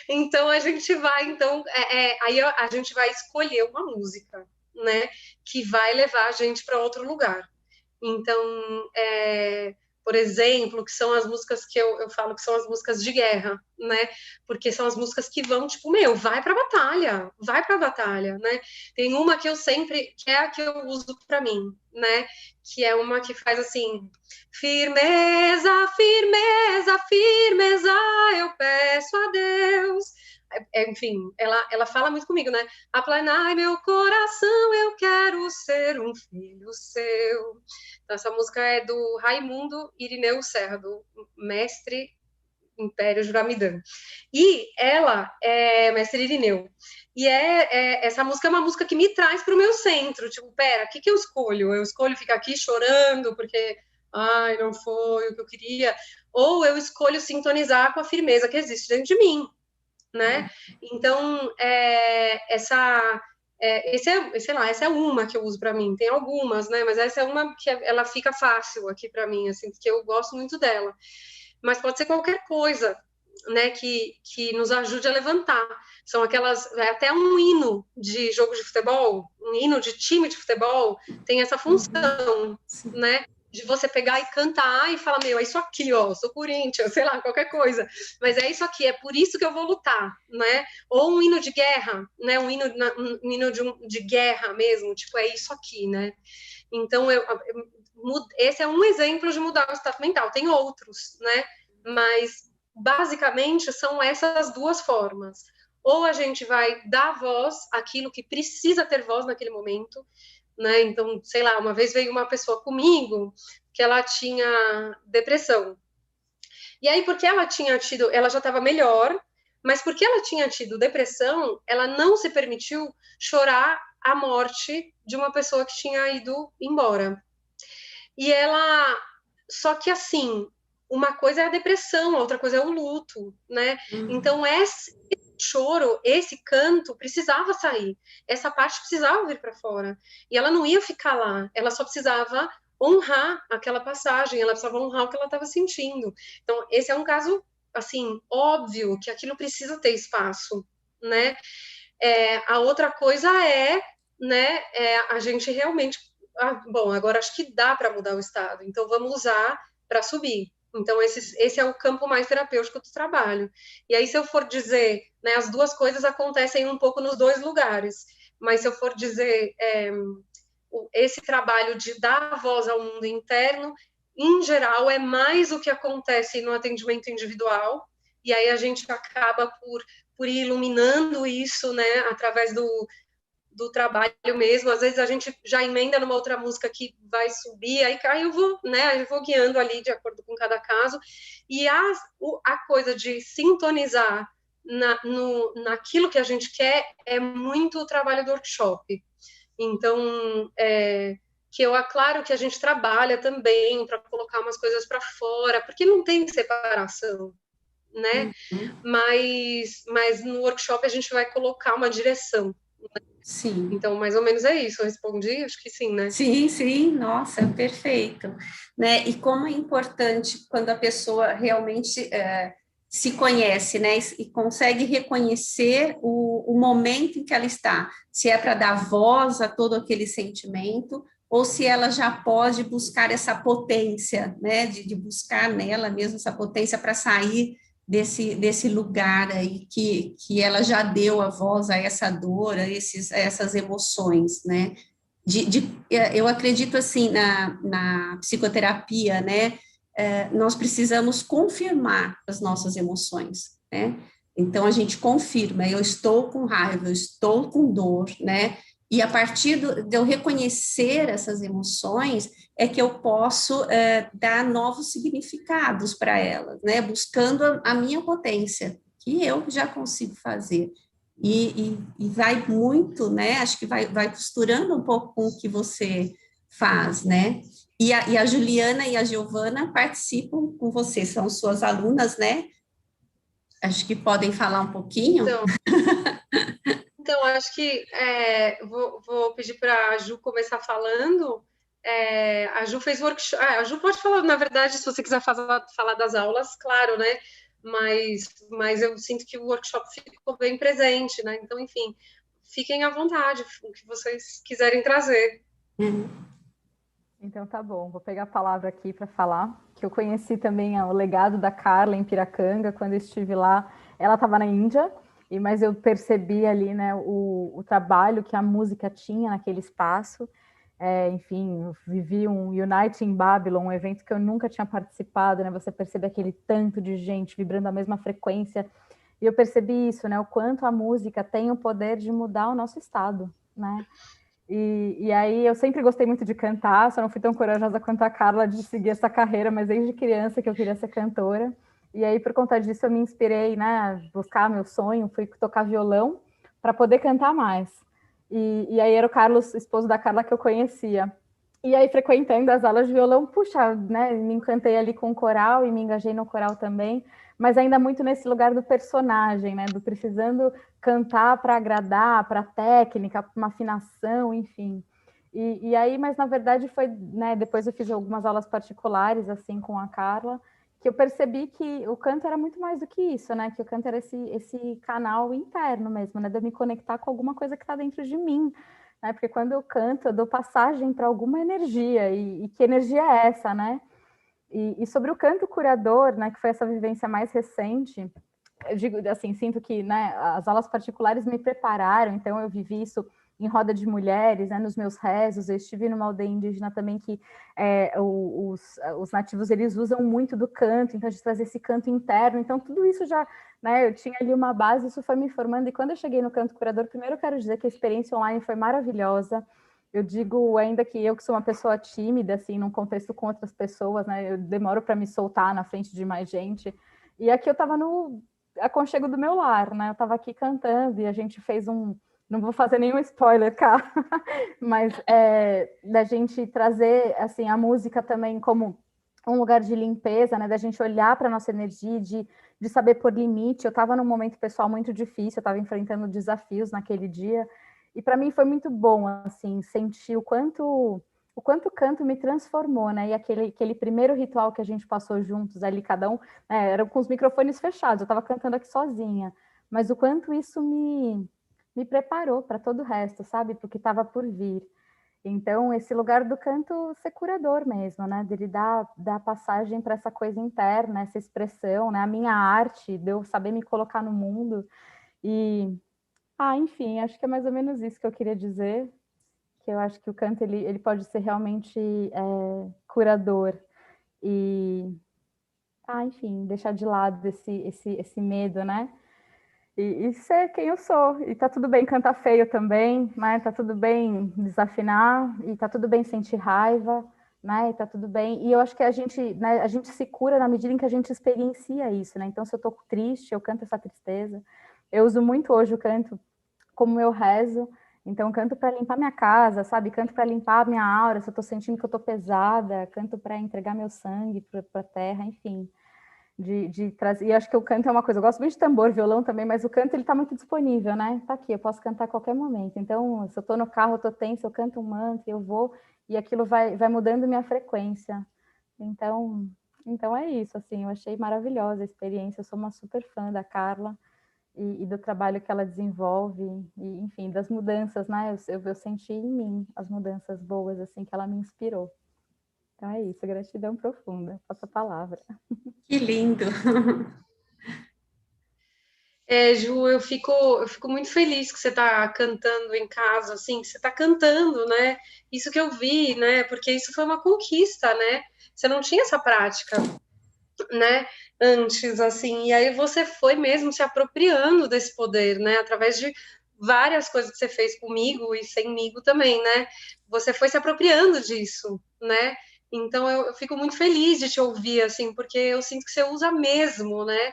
Então a gente vai, aí a gente vai escolher uma música, né? Que vai levar a gente para outro lugar. Então, por exemplo, que são as músicas que eu falo que são as músicas de guerra, né? Porque são as músicas que vão, tipo, vai pra batalha, né? Tem uma que eu sempre, que é a que eu uso pra mim, né? Que é uma que faz assim, firmeza, firmeza, firmeza, eu peço a Deus. Enfim, ela fala muito comigo, né? Aplanai meu coração, eu quero ser um filho seu. Então, essa música é do Raimundo Irineu Serra, do mestre Império Juramidã. E ela é mestre Irineu. E essa música é uma música que me traz para o meu centro. Tipo, pera, o que eu escolho? Eu escolho ficar aqui chorando porque, ai, não foi o que eu queria. Ou eu escolho sintonizar com a firmeza que existe dentro de mim, né? Então, essa é uma que eu uso para mim. Tem algumas, né? Mas essa é uma que ela fica fácil aqui para mim, assim, porque eu gosto muito dela. Mas pode ser qualquer coisa, né? Que nos ajude a levantar. São aquelas, até um hino de jogo de futebol, um hino de time de futebol tem essa função, né? De você pegar e cantar e falar, é isso aqui, ó, eu sou Corinthians, sei lá, qualquer coisa, mas é isso aqui, é por isso que eu vou lutar, né? Ou um hino de guerra, né? Um hino de guerra mesmo, tipo, é isso aqui, né? Então, esse é um exemplo de mudar o estado mental, tem outros, né? Mas, basicamente, são essas duas formas. Ou a gente vai dar voz àquilo que precisa ter voz naquele momento, né? Então, sei lá, uma vez veio uma pessoa comigo que ela tinha depressão. E aí, porque ela já estava melhor, mas porque ela tinha tido depressão, ela não se permitiu chorar a morte de uma pessoa que tinha ido embora. E ela, só que assim, uma coisa é a depressão, a outra coisa é o luto, né? Então, esse choro, esse canto precisava sair, essa parte precisava vir para fora, e ela não ia ficar lá, ela só precisava honrar aquela passagem, ela precisava honrar o que ela estava sentindo. Então, esse é um caso, assim, óbvio que aquilo precisa ter espaço, né? A outra coisa né, a gente realmente, bom, agora acho que dá para mudar o estado, então vamos usar para subir. Então, esse é o campo mais terapêutico do trabalho. E aí, se eu for dizer, né, as duas coisas acontecem um pouco nos dois lugares, mas se eu for dizer esse trabalho de dar voz ao mundo interno, em geral, é mais o que acontece no atendimento individual, e aí a gente acaba por ir iluminando isso, né, através do trabalho mesmo. Às vezes a gente já emenda numa outra música que vai subir, aí eu vou, né, eu vou guiando ali de acordo com cada caso. E a coisa de sintonizar naquilo que a gente quer é muito o trabalho do workshop. Então, claro que a gente trabalha também para colocar umas coisas para fora, porque não tem separação, né? Mas no workshop a gente vai colocar uma direção. Sim. Então, mais ou menos é isso. Eu respondi? Acho que sim, né? Sim, nossa, perfeito. Né? E como é importante quando a pessoa realmente se conhece, né? E consegue reconhecer o momento em que ela está, se é para dar voz a todo aquele sentimento, ou se ela já pode buscar essa potência, né? De buscar nela mesmo essa potência para sair desse lugar aí que ela já deu a voz a essa dor, a essas emoções, né? Eu acredito assim na psicoterapia, né? Nós precisamos confirmar as nossas emoções, né? Então a gente confirma, eu estou com raiva, eu estou com dor, né? E a partir de eu reconhecer essas emoções, é que eu posso dar novos significados para elas, né? Buscando a minha potência, que eu já consigo fazer. E vai muito, né? Acho que vai costurando um pouco com o que você faz, né? E a Juliana e a Giovana participam com você, são suas alunas, né? Acho que podem falar um pouquinho. Então, Então, acho que vou pedir para a Ju começar falando. A Ju fez workshop. A Ju pode falar, na verdade, se você quiser falar das aulas, claro, né? Mas eu sinto que o workshop ficou bem presente, né? Então, enfim, fiquem à vontade, o que vocês quiserem trazer. Então tá bom, vou pegar a palavra aqui para falar, que eu conheci também o legado da Carla em Piracanga, quando eu estive lá. Ela estava na Índia, mas eu percebi ali, né, o trabalho que a música tinha naquele espaço. Enfim, eu vivi um Unite in Babylon, um evento que eu nunca tinha participado, né? Você percebe aquele tanto de gente vibrando a mesma frequência. E eu percebi isso, né? O quanto a música tem o poder de mudar o nosso estado, né? E aí eu sempre gostei muito de cantar, só não fui tão corajosa quanto a Carla de seguir essa carreira, mas desde criança que eu queria ser cantora. E aí, por conta disso, eu me inspirei, né, buscar meu sonho, fui tocar violão para poder cantar mais. E aí era o Carlos, esposo da Carla, que eu conhecia. E aí, frequentando as aulas de violão, puxa, né, me encantei ali com o coral e me engajei no coral também, mas ainda muito nesse lugar do personagem, né, do precisando cantar para agradar, para técnica, para uma afinação, enfim. E aí, mas na verdade foi, né, depois eu fiz algumas aulas particulares, assim, com a Carla, que eu percebi que o canto era muito mais do que isso, né, que o canto era esse canal interno mesmo, né, de eu me conectar com alguma coisa que está dentro de mim, né, porque quando eu canto, eu dou passagem para alguma energia, e que energia é essa, né? E sobre o canto curador, né, que foi essa vivência mais recente, eu digo assim, sinto que, né, as aulas particulares me prepararam, então eu vivi isso em roda de mulheres, né, nos meus rezos. Eu estive numa aldeia indígena também que os nativos, eles usam muito do canto, então a gente traz esse canto interno, então tudo isso já, né, eu tinha ali uma base, isso foi me formando, e quando eu cheguei no canto curador, primeiro eu quero dizer que a experiência online foi maravilhosa. Eu digo ainda que eu, que sou uma pessoa tímida, assim, num contexto com outras pessoas, né, eu demoro para me soltar na frente de mais gente, e aqui eu estava no aconchego do meu lar, né? Eu estava aqui cantando e a gente fez não vou fazer nenhum spoiler, cara, mas da gente trazer assim a música também como um lugar de limpeza, né? Da gente olhar para nossa energia, de saber pôr limite. Eu estava num momento pessoal muito difícil, eu estava enfrentando desafios naquele dia, e para mim foi muito bom, assim, sentir o quanto o canto me transformou, né? E aquele primeiro ritual que a gente passou juntos ali, cada um, né, era com os microfones fechados, eu estava cantando aqui sozinha, mas o quanto isso me preparou para todo o resto, sabe? Porque estava por vir. Então, esse lugar do canto ser curador mesmo, né? Dele dar passagem para essa coisa interna, essa expressão, né? A minha arte, de eu saber me colocar no mundo. E, enfim, acho que é mais ou menos isso que eu queria dizer, que eu acho que o canto ele pode ser realmente curador e, enfim, deixar de lado esse medo, né? E ser quem eu sou. E tá tudo bem cantar feio também, né? Tá tudo bem desafinar, e tá tudo bem sentir raiva, né? E tá tudo bem. E eu acho que né, a gente se cura na medida em que a gente experiencia isso, né? Então, se eu tô triste, eu canto essa tristeza. Eu uso muito hoje o canto como eu rezo. Então, canto para limpar minha casa, sabe? Canto para limpar a minha aura, se eu tô sentindo que eu tô pesada, canto para entregar meu sangue para a terra, enfim. De trazer, e acho que o canto é uma coisa, eu gosto muito de tambor, violão também, mas o canto ele está muito disponível, né? Tá aqui, eu posso cantar a qualquer momento. Então, se eu estou no carro, eu tô tensa, eu canto um mantra, eu vou, e aquilo vai mudando minha frequência. Então é isso, assim, eu achei maravilhosa a experiência, eu sou uma super fã da Carla e do trabalho que ela desenvolve, e enfim, das mudanças, né? Eu senti em mim as mudanças boas, assim, que ela me inspirou. Então é isso, gratidão profunda. Passa a palavra. Que lindo! Ju, eu fico muito feliz que você está cantando em casa, assim, que você está cantando, né? Isso que eu vi, né? Porque isso foi uma conquista, né? Você não tinha essa prática, né? Antes, assim, e aí você foi mesmo se apropriando desse poder, né? Através de várias coisas que você fez comigo e semigo também, né? Você foi se apropriando disso, né? Então eu fico muito feliz de te ouvir, assim, porque eu sinto que você usa mesmo, né?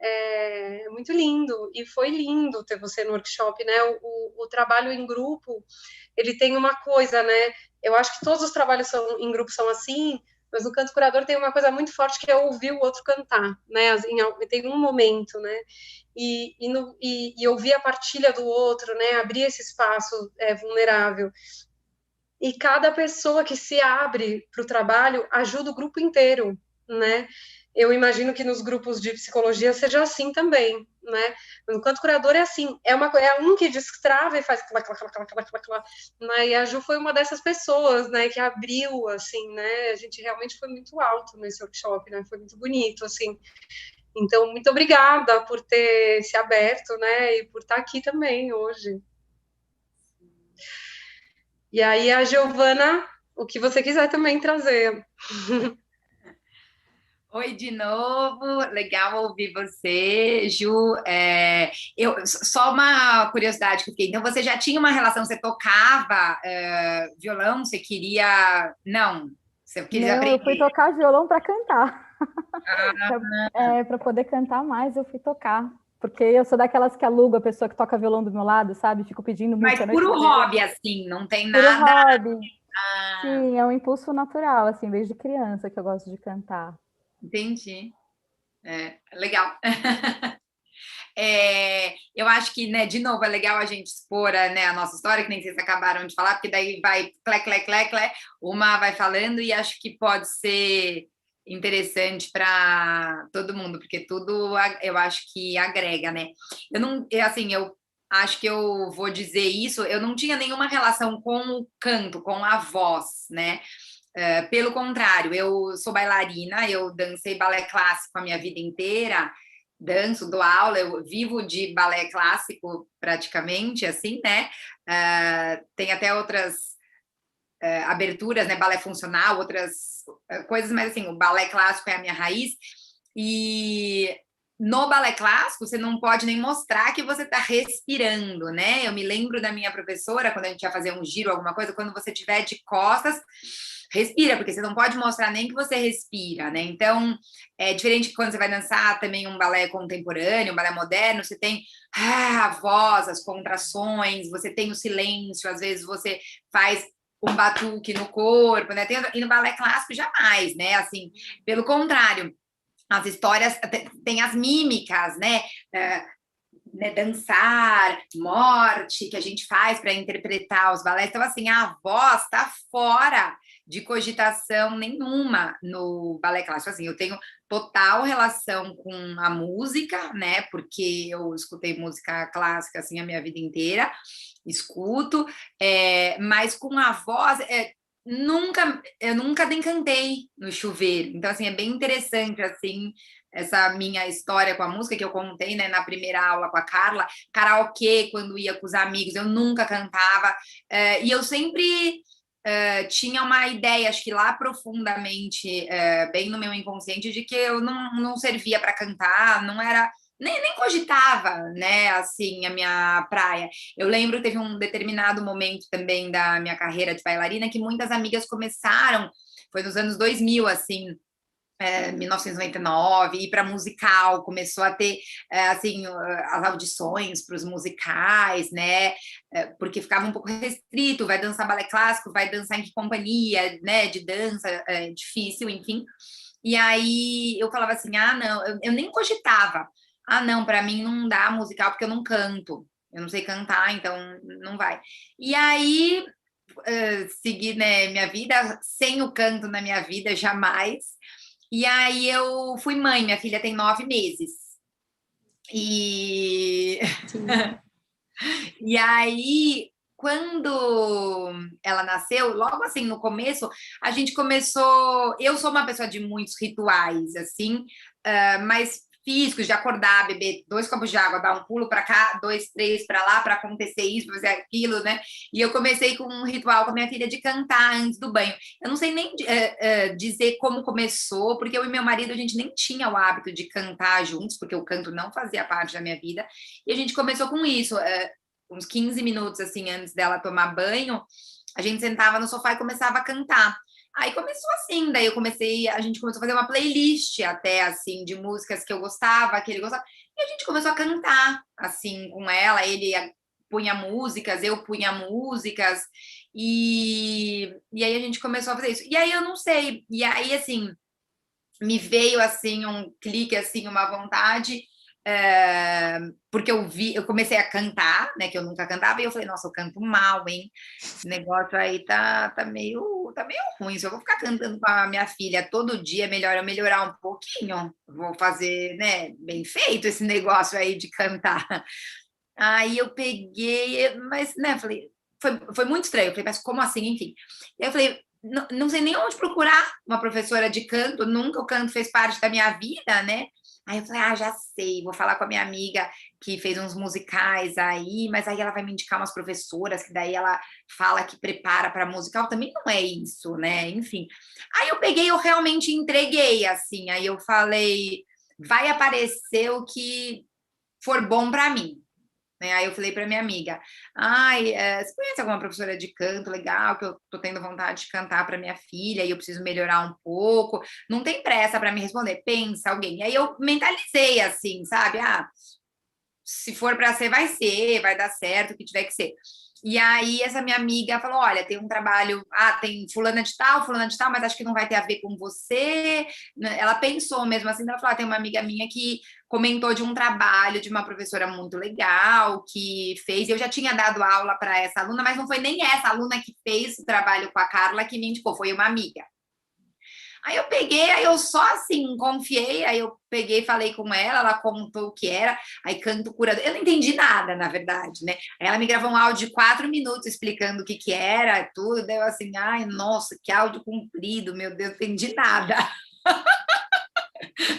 É muito lindo, e foi lindo ter você no workshop, né? O trabalho em grupo, ele tem uma coisa, né? Eu acho que todos os trabalhos em grupo são assim, mas no canto curador tem uma coisa muito forte que é ouvir o outro cantar, né? Tem um momento, né? E ouvir a partilha do outro, né? Abrir esse espaço vulnerável. E cada pessoa que se abre para o trabalho ajuda o grupo inteiro, né? Eu imagino que nos grupos de psicologia seja assim também, né? No canto curador é assim, é um que destrava e faz clá, clá, clá, clá, clá, clá, clá, né? E a Ju foi uma dessas pessoas, né? Que abriu, assim, né? A gente realmente foi muito alto nesse workshop, né? Foi muito bonito, assim. Então, muito obrigada por ter se aberto, né? E por estar aqui também hoje. E aí, a Giovana, o que você quiser também trazer. Oi de novo, legal ouvir você, Ju. Só uma curiosidade que eu fiquei. Então, você já tinha uma relação, você tocava violão, você queria... Não, você queria Não, eu fui aprender. tocar violão para cantar. Ah, Para poder cantar mais, eu fui tocar. Porque eu sou daquelas que aluga a pessoa que toca violão do meu lado, sabe? Fico pedindo música mas a noite puro inteira. hobby, assim, não tem Por nada... hobby. Ah, Sim, é um impulso natural, assim, desde criança que eu gosto de cantar. entendi. Legal. Eu acho que, né, de novo, é legal a gente expor né, a nossa história, que nem vocês acabaram de falar, porque daí vai clé, clé, clé, clé, uma vai falando e acho que pode ser interessante para todo mundo, porque tudo eu acho que agrega, né? Assim, eu acho que eu vou dizer isso, eu não tinha nenhuma relação com o canto, com a voz, né? Pelo contrário, eu sou bailarina, eu dancei balé clássico a minha vida inteira, danço, dou aula, eu vivo de balé clássico praticamente, assim, né? Tem até outras aberturas, né? Balé funcional, outras coisas, mas assim, o balé clássico é a minha raiz. E no balé clássico, você não pode nem mostrar que você está respirando, né? Eu me lembro da minha professora, quando a gente ia fazer um giro, alguma coisa, quando você tiver de costas, respira, porque você não pode mostrar nem que você respira, né? Então, é diferente que quando você vai dançar também um balé contemporâneo, um balé moderno, você tem a voz, as contrações, você tem o silêncio, às vezes você faz um batuque no corpo, né? E no balé clássico jamais, né? Assim, pelo contrário, as histórias tem as mímicas, né? Dançar, morte, que a gente faz para interpretar os balés. Então, assim, a voz está fora de cogitação nenhuma no balé clássico. Assim, eu tenho total relação com a música, né? Porque eu escutei música clássica assim a minha vida inteira, escuto, mas com a voz. Eu nunca decantei no chuveiro. Então, assim, é bem interessante, assim, essa minha história com a música que eu contei, né, na primeira aula com a Carla, karaokê, quando ia com os amigos, eu nunca cantava, e eu sempre tinha uma ideia, acho que lá profundamente, bem no meu inconsciente, de que eu não servia para cantar, não era... Nem cogitava, né, assim, a minha praia. Eu lembro que teve um determinado momento também da minha carreira de bailarina que muitas amigas começaram, foi nos anos 2000, assim, 1999, ir para musical, começou a ter assim as audições para os musicais, né? Porque ficava um pouco restrito, vai dançar balé clássico, vai dançar em que companhia, né? De dança, difícil, enfim. E aí eu falava assim, não, eu nem cogitava. Não, para mim não dá musical porque eu não canto. Eu não sei cantar, então não vai. E aí segui, né, minha vida sem o canto na minha vida jamais. E aí eu fui mãe, minha filha tem 9 meses. E, e aí, quando ela nasceu, logo assim, no começo, a gente começou. Eu sou uma pessoa de muitos rituais, assim, mas físicos, de acordar, beber 2 copos de água, dar um pulo para cá, 2, 3 para lá, para acontecer isso, para fazer aquilo, né? E eu comecei com um ritual com a minha filha de cantar antes do banho. Eu não sei nem dizer como começou, porque eu e meu marido, a gente nem tinha o hábito de cantar juntos, porque o canto não fazia parte da minha vida. E a gente começou com isso, uns 15 minutos, assim, antes dela tomar banho, a gente sentava no sofá e começava a cantar. Aí começou assim, daí a gente começou a fazer uma playlist até, assim, de músicas que eu gostava, que ele gostava, e a gente começou a cantar, assim, com ela, ele punha músicas, eu punha músicas, E aí a gente começou a fazer isso. E aí eu não sei, e aí assim, me veio assim um clique, assim, uma vontade, porque eu comecei a cantar, né, que eu nunca cantava, e eu falei, nossa, eu canto mal, hein? Esse negócio aí tá meio ruim. Se eu vou ficar cantando com a minha filha todo dia, é melhor eu melhorar um pouquinho. Vou fazer, né, bem feito esse negócio aí de cantar. Aí eu peguei, mas, né, falei, foi muito estranho. Eu falei, mas como assim? Enfim. E aí eu falei, não sei nem onde procurar uma professora de canto, nunca o canto fez parte da minha vida, né? Aí eu falei, já sei, vou falar com a minha amiga que fez uns musicais aí, mas aí ela vai me indicar umas professoras, que daí ela fala que prepara para musical, também não é isso, né? Enfim. Aí eu peguei, eu realmente entreguei, assim, aí eu falei, vai aparecer o que for bom para mim. Né? Aí eu falei para minha amiga, você conhece alguma professora de canto legal, que eu tô tendo vontade de cantar para minha filha e eu preciso melhorar um pouco? Não tem pressa para me responder, pensa alguém. E aí eu mentalizei assim, sabe? Se for para ser, vai dar certo, o que tiver que ser. E aí essa minha amiga falou, olha, tem um trabalho, tem fulana de tal, mas acho que não vai ter a ver com você. Ela pensou mesmo assim, ela falou, tem uma amiga minha que comentou de um trabalho de uma professora muito legal que fez, eu já tinha dado aula para essa aluna, mas não foi nem essa aluna que fez o trabalho com a Carla que me indicou, foi uma amiga. Aí eu peguei, aí eu só assim, confiei, aí eu peguei, falei com ela contou o que era, aí canto curador. Eu não entendi nada, na verdade, né? Aí ela me gravou um áudio de 4 minutos explicando o que era, tudo, daí eu assim, ai, nossa, que áudio comprido, meu Deus, não entendi nada.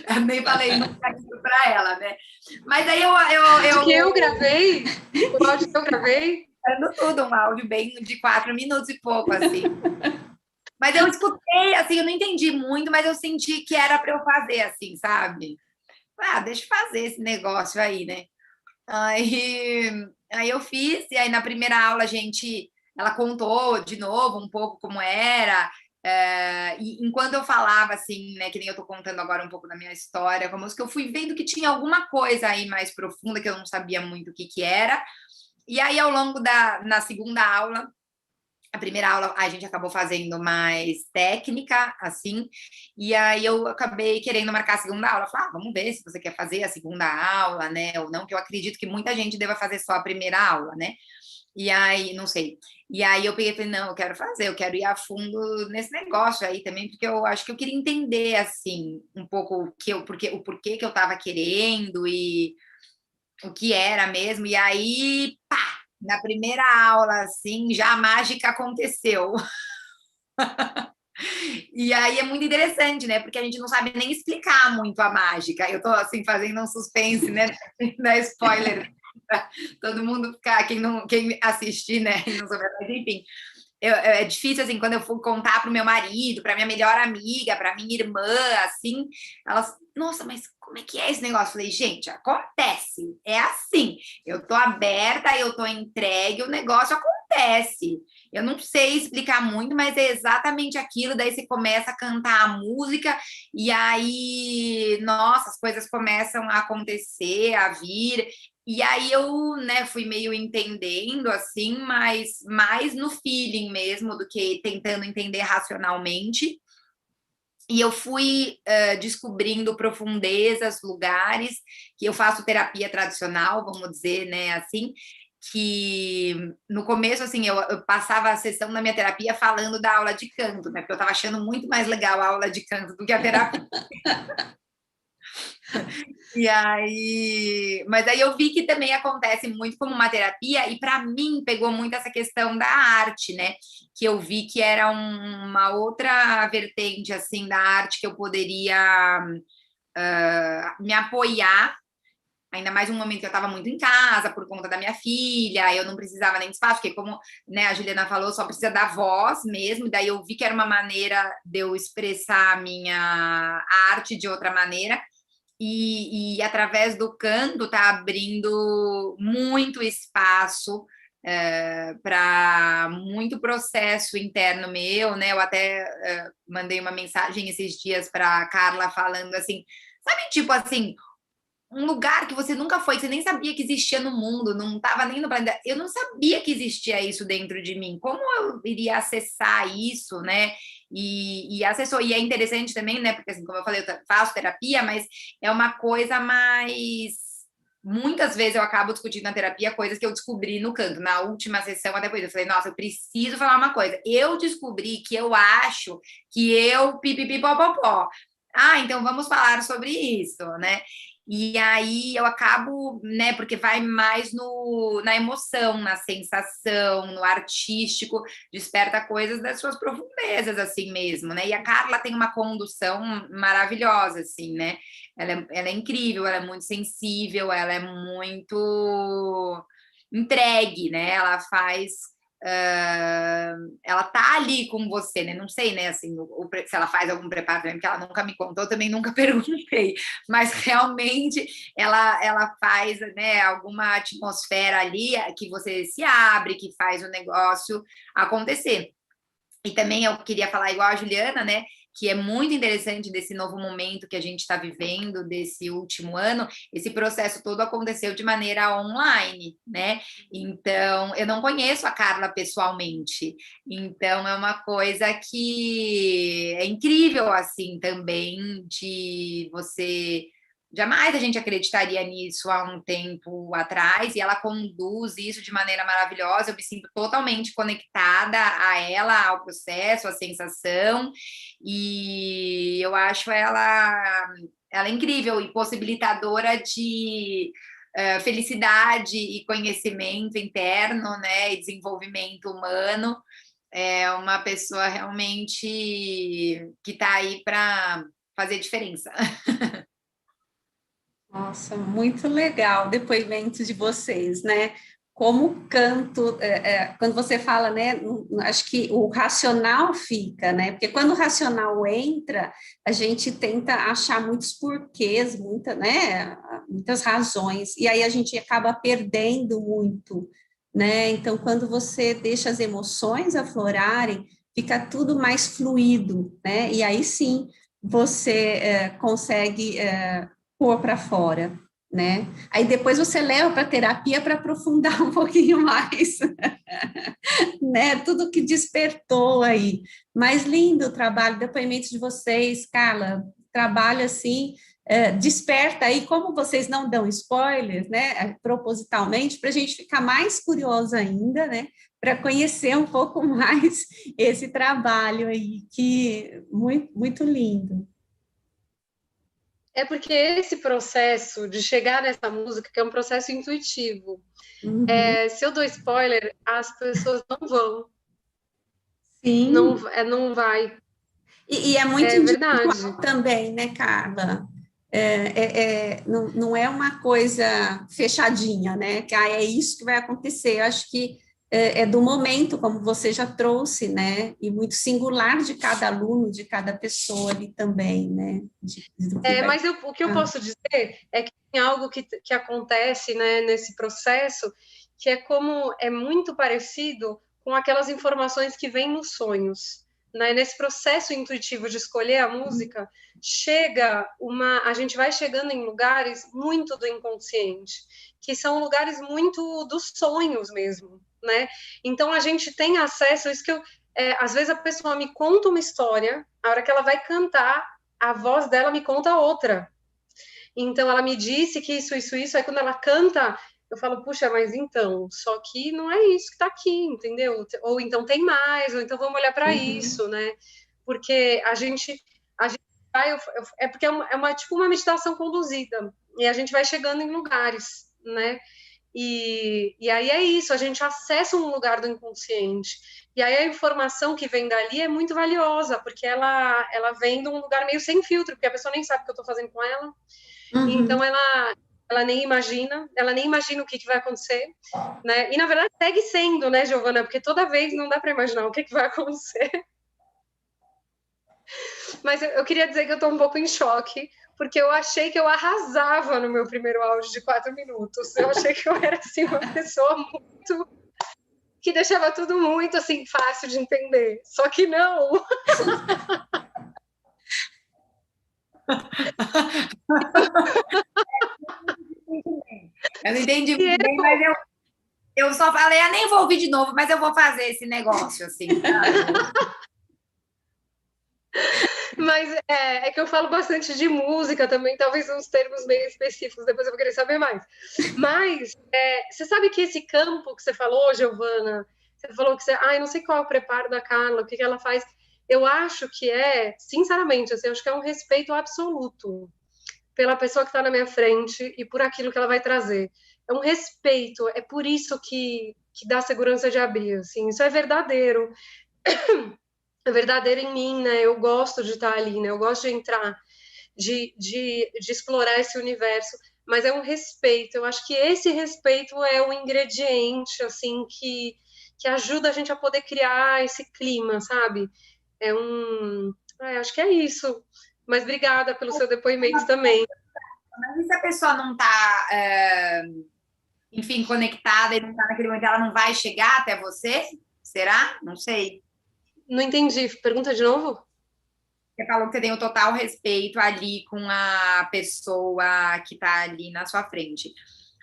Eu nem falei nunca isso pra ela, né? Mas aí eu gravei, o áudio que eu gravei. Tudo, um áudio bem de 4 minutos e pouco, assim. Mas eu escutei, assim, eu não entendi muito, mas eu senti que era para eu fazer, assim, sabe? Deixa eu fazer esse negócio aí, né? Aí eu fiz, e aí na primeira aula ela contou de novo um pouco como era, e enquanto eu falava, assim, né, que nem eu tô contando agora um pouco da minha história com a música, eu fui vendo que tinha alguma coisa aí mais profunda, que eu não sabia muito o que era, e aí ao longo na segunda aula, a primeira aula a gente acabou fazendo mais técnica, assim, e aí eu acabei querendo marcar a segunda aula. Falei, vamos ver se você quer fazer a segunda aula, né, ou não, que eu acredito que muita gente deva fazer só a primeira aula, né? E aí, não sei. E aí eu peguei e falei, não, eu quero fazer, eu quero ir a fundo nesse negócio aí também, porque eu acho que eu queria entender, assim, um pouco o porquê que eu tava querendo e o que era mesmo. E aí, pá! Na primeira aula, assim, já a mágica aconteceu. E aí é muito interessante, né? Porque a gente não sabe nem explicar muito a mágica. Eu tô, assim, fazendo um suspense, né? Não é spoiler. Todo mundo ficar, quem assistir, né? Não souber, mas enfim. É difícil, assim, quando eu for contar para o meu marido, para minha melhor amiga, para minha irmã, assim, elas, nossa, mas como é que é esse negócio? Eu falei, gente, acontece, é assim, eu tô aberta, eu tô entregue, o negócio acontece. Eu não sei explicar muito, mas é exatamente aquilo, daí você começa a cantar a música, e aí, nossa, as coisas começam a acontecer, a vir, e aí eu, né, fui meio entendendo, assim, mas mais no feeling mesmo do que tentando entender racionalmente. E eu fui descobrindo profundezas, lugares, que eu faço terapia tradicional, vamos dizer, né, assim, que no começo, assim, eu passava a sessão da minha terapia falando da aula de canto, né, porque eu estava achando muito mais legal a aula de canto do que a terapia. E aí, mas aí eu vi que também acontece muito como uma terapia, e para mim pegou muito essa questão da arte, né? Que eu vi que era uma outra vertente assim da arte que eu poderia me apoiar, ainda mais um momento que eu estava muito em casa por conta da minha filha, eu não precisava nem de espaço, porque como, né, a Juliana falou, só precisa da voz mesmo, daí eu vi que era uma maneira de eu expressar a minha arte de outra maneira. E através do canto está abrindo muito espaço para muito processo interno meu, né? Eu até mandei uma mensagem esses dias para a Carla falando assim, sabe, tipo assim, um lugar que você nunca foi, que você nem sabia que existia no mundo, não estava nem no planeta. Eu não sabia que existia isso dentro de mim. Como eu iria acessar isso, né? E acessou. E é interessante também, né? Porque, assim, como eu falei, eu faço terapia, mas é uma coisa mais... Muitas vezes eu acabo discutindo na terapia coisas que eu descobri no canto. Na última sessão, depois eu falei, nossa, eu preciso falar uma coisa. Eu descobri que eu acho que eu pipipipopopó. Ah, então vamos falar sobre isso, né? E aí eu acabo, né, porque vai mais na emoção, na sensação, no artístico, desperta coisas das suas profundezas, assim mesmo, né? E a Carla tem uma condução maravilhosa, assim, né? Ela é incrível, ela é muito sensível, ela é muito entregue, né? Ela faz... ela tá ali com você, né? Não sei, né? Assim, se ela faz algum preparo também, porque ela nunca me contou, também nunca perguntei, mas realmente ela faz, né, alguma atmosfera ali que você se abre, que faz o negócio acontecer. E também eu queria falar igual a Juliana, né? Que é muito interessante desse novo momento que a gente está vivendo, desse último ano, esse processo todo aconteceu de maneira online, né? Então, eu não conheço a Carla pessoalmente, então é uma coisa que é incrível, assim, também, de você... Jamais a gente acreditaria nisso há um tempo atrás, e ela conduz isso de maneira maravilhosa. Eu me sinto totalmente conectada a ela, ao processo, à sensação, e eu acho ela incrível e possibilitadora de felicidade e conhecimento interno, né, e desenvolvimento humano. É uma pessoa realmente que está aí para fazer diferença. Nossa, muito legal o depoimento de vocês, né? Como o canto, quando você fala, né? Acho que o racional fica, né? Porque quando o racional entra, a gente tenta achar muitos porquês, né? Muitas razões, e aí a gente acaba perdendo muito, né? Então, quando você deixa as emoções aflorarem, fica tudo mais fluido, né? E aí sim você consegue pôr para fora, né? Aí depois você leva para terapia para aprofundar um pouquinho mais, né? Tudo que despertou aí. Mas lindo o trabalho, depoimento de vocês, Carla, trabalho assim, desperta aí, como vocês não dão spoilers, né? Propositalmente, para a gente ficar mais curioso ainda, né? Para conhecer um pouco mais esse trabalho aí, que muito, muito lindo. É porque esse processo de chegar nessa música, que é um processo intuitivo, Uhum. se eu dou spoiler, as pessoas não vão, não, Sim. não vai. E é muito É verdade. individual também, né, Carla? Não é uma coisa fechadinha, né? Que é isso que vai acontecer. Eu acho que é do momento, como você já trouxe, né? E muito singular de cada aluno, de cada pessoa ali também, né? Do que vai... Mas o que eu posso dizer é que tem algo que acontece, né, nesse processo, que é como é muito parecido com aquelas informações que vêm nos sonhos. Né? Nesse processo intuitivo de escolher a música, a gente vai chegando em lugares muito do inconsciente, que são lugares muito dos sonhos mesmo, né? Então a gente tem acesso a isso às vezes a pessoa me conta uma história, a hora que ela vai cantar, a voz dela me conta outra. Então ela me disse que isso, aí quando ela canta, eu falo, puxa, mas então, só que não é isso que tá aqui, entendeu? Ou então tem mais, ou então vamos olhar para isso, né? Porque a gente vai, é porque tipo uma meditação conduzida, e a gente vai chegando em lugares, né? E aí é isso, a gente acessa um lugar do inconsciente. E aí a informação que vem dali é muito valiosa, porque ela vem de um lugar meio sem filtro, porque a pessoa nem sabe o que eu estou fazendo com ela. Então ela nem imagina o que vai acontecer, né? E na verdade segue sendo, né, Giovana? Porque toda vez não dá para imaginar o que vai acontecer. Mas eu queria dizer que eu estou um pouco em choque, porque eu achei que eu arrasava no meu primeiro áudio de 4 minutos. Eu achei que eu era assim, uma pessoa muito... que deixava tudo muito assim fácil de entender. Só que não. Eu não entendi muito bem, mas eu só falei, nem vou ouvir de novo, mas eu vou fazer esse negócio, assim. Mas é que eu falo bastante de música também, talvez uns termos meio específicos, depois eu vou querer saber mais. Mas você sabe que esse campo que você falou, Giovana, você falou que eu não sei qual é o preparo da Carla, o que ela faz. Eu acho que sinceramente, assim, eu acho que é um respeito absoluto pela pessoa que está na minha frente e por aquilo que ela vai trazer. É um respeito, é por isso que dá segurança de abrir, assim, isso é verdadeiro. É verdadeiro em mim, né? Eu gosto de estar ali, né? Eu gosto de entrar, de explorar esse universo, mas é um respeito. Eu acho que esse respeito é o ingrediente, assim, que ajuda a gente a poder criar esse clima, sabe? Acho que é isso. Mas obrigada pelo seu depoimento também. Mas e se a pessoa não está, enfim, conectada e não está naquele momento, ela não vai chegar até você? Será? Não sei. Não entendi. Pergunta de novo? Você falou que você tem o total respeito ali com a pessoa que está ali na sua frente.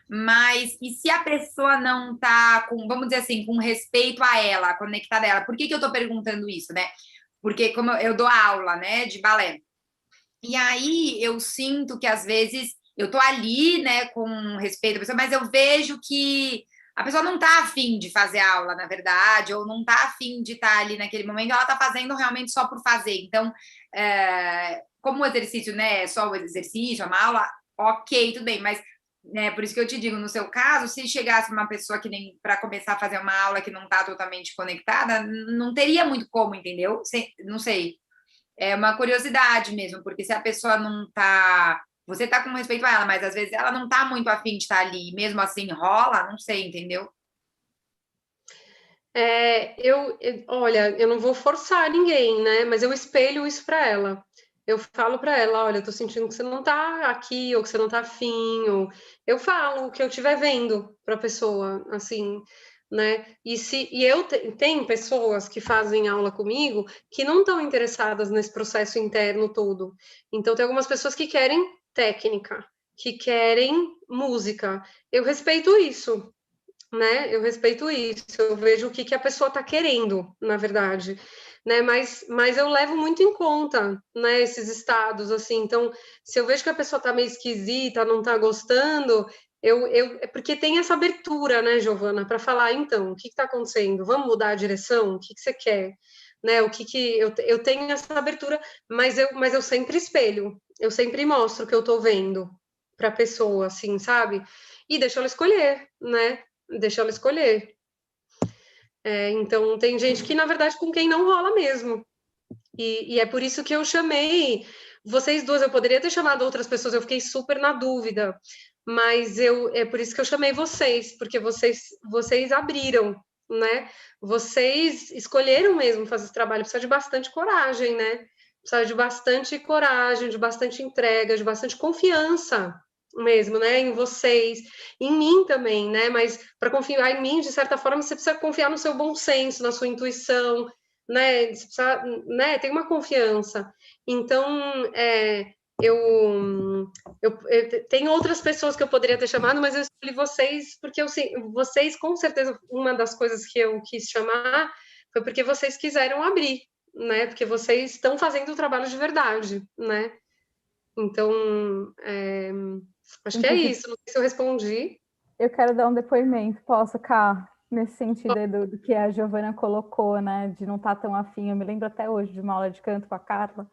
Mas e se a pessoa não está com, vamos dizer assim, com respeito a ela, conectada a ela? Por que eu estou perguntando isso, né? Porque como eu dou aula, né, de balé. E aí eu sinto que às vezes eu tô ali, né, com respeito à pessoa, mas eu vejo que a pessoa não tá afim de fazer aula, na verdade, ou não tá afim de estar ali naquele momento, ela tá fazendo realmente só por fazer. Então, como o exercício, né, é só o exercício, é uma aula, ok, tudo bem, mas né, por isso que eu te digo, no seu caso, se chegasse uma pessoa que nem para começar a fazer uma aula que não tá totalmente conectada, não teria muito como, entendeu? Não sei. É uma curiosidade mesmo, porque se a pessoa não tá. Você tá com respeito a ela, mas às vezes ela não tá muito afim de estar ali, mesmo assim rola, não sei, entendeu? Olha, eu não vou forçar ninguém, né? Mas eu espelho isso para ela. Eu falo para ela, olha, eu tô sentindo que você não tá aqui, ou que você não tá afim, ou eu falo o que eu estiver vendo para a pessoa, assim, né? Tem pessoas que fazem aula comigo que não estão interessadas nesse processo interno todo. Então tem algumas pessoas que querem técnica, que querem música. Eu respeito isso, né? Eu respeito isso, eu vejo o que a pessoa está querendo, na verdade, né? Mas eu levo muito em conta, né? Esses estados, assim. Então, se eu vejo que a pessoa está meio esquisita, não está gostando, é porque tem essa abertura, né, Giovana, para falar, então, o que está acontecendo? Vamos mudar a direção? O que você quer? Né? Eu tenho essa abertura, mas eu sempre espelho, eu sempre mostro o que eu estou vendo para a pessoa, assim, sabe? E deixo ela escolher, né? Deixa ela escolher. Então, tem gente que, na verdade, com quem não rola mesmo. E é por isso que eu chamei vocês duas. Eu poderia ter chamado outras pessoas, eu fiquei super na dúvida. Mas é por isso que eu chamei vocês, porque vocês abriram, né? Vocês escolheram mesmo fazer esse trabalho. Precisa de bastante coragem, né? Precisa de bastante coragem, de bastante entrega, de bastante confiança mesmo, né, em vocês, em mim também, né, mas para confiar em mim, de certa forma, você precisa confiar no seu bom senso, na sua intuição, né, você precisa, né, tem uma confiança. Então, tem outras pessoas que eu poderia ter chamado, mas eu escolhi vocês porque vocês, com certeza, uma das coisas que eu quis chamar foi porque vocês quiseram abrir, né, porque vocês estão fazendo o trabalho de verdade, né. Então, acho que é isso. Não sei se eu respondi. Eu quero dar um depoimento, posso, Cá? Nesse sentido aí do que a Giovana colocou, né? De não estar tão afim. Eu me lembro até hoje de uma aula de canto com a Carla,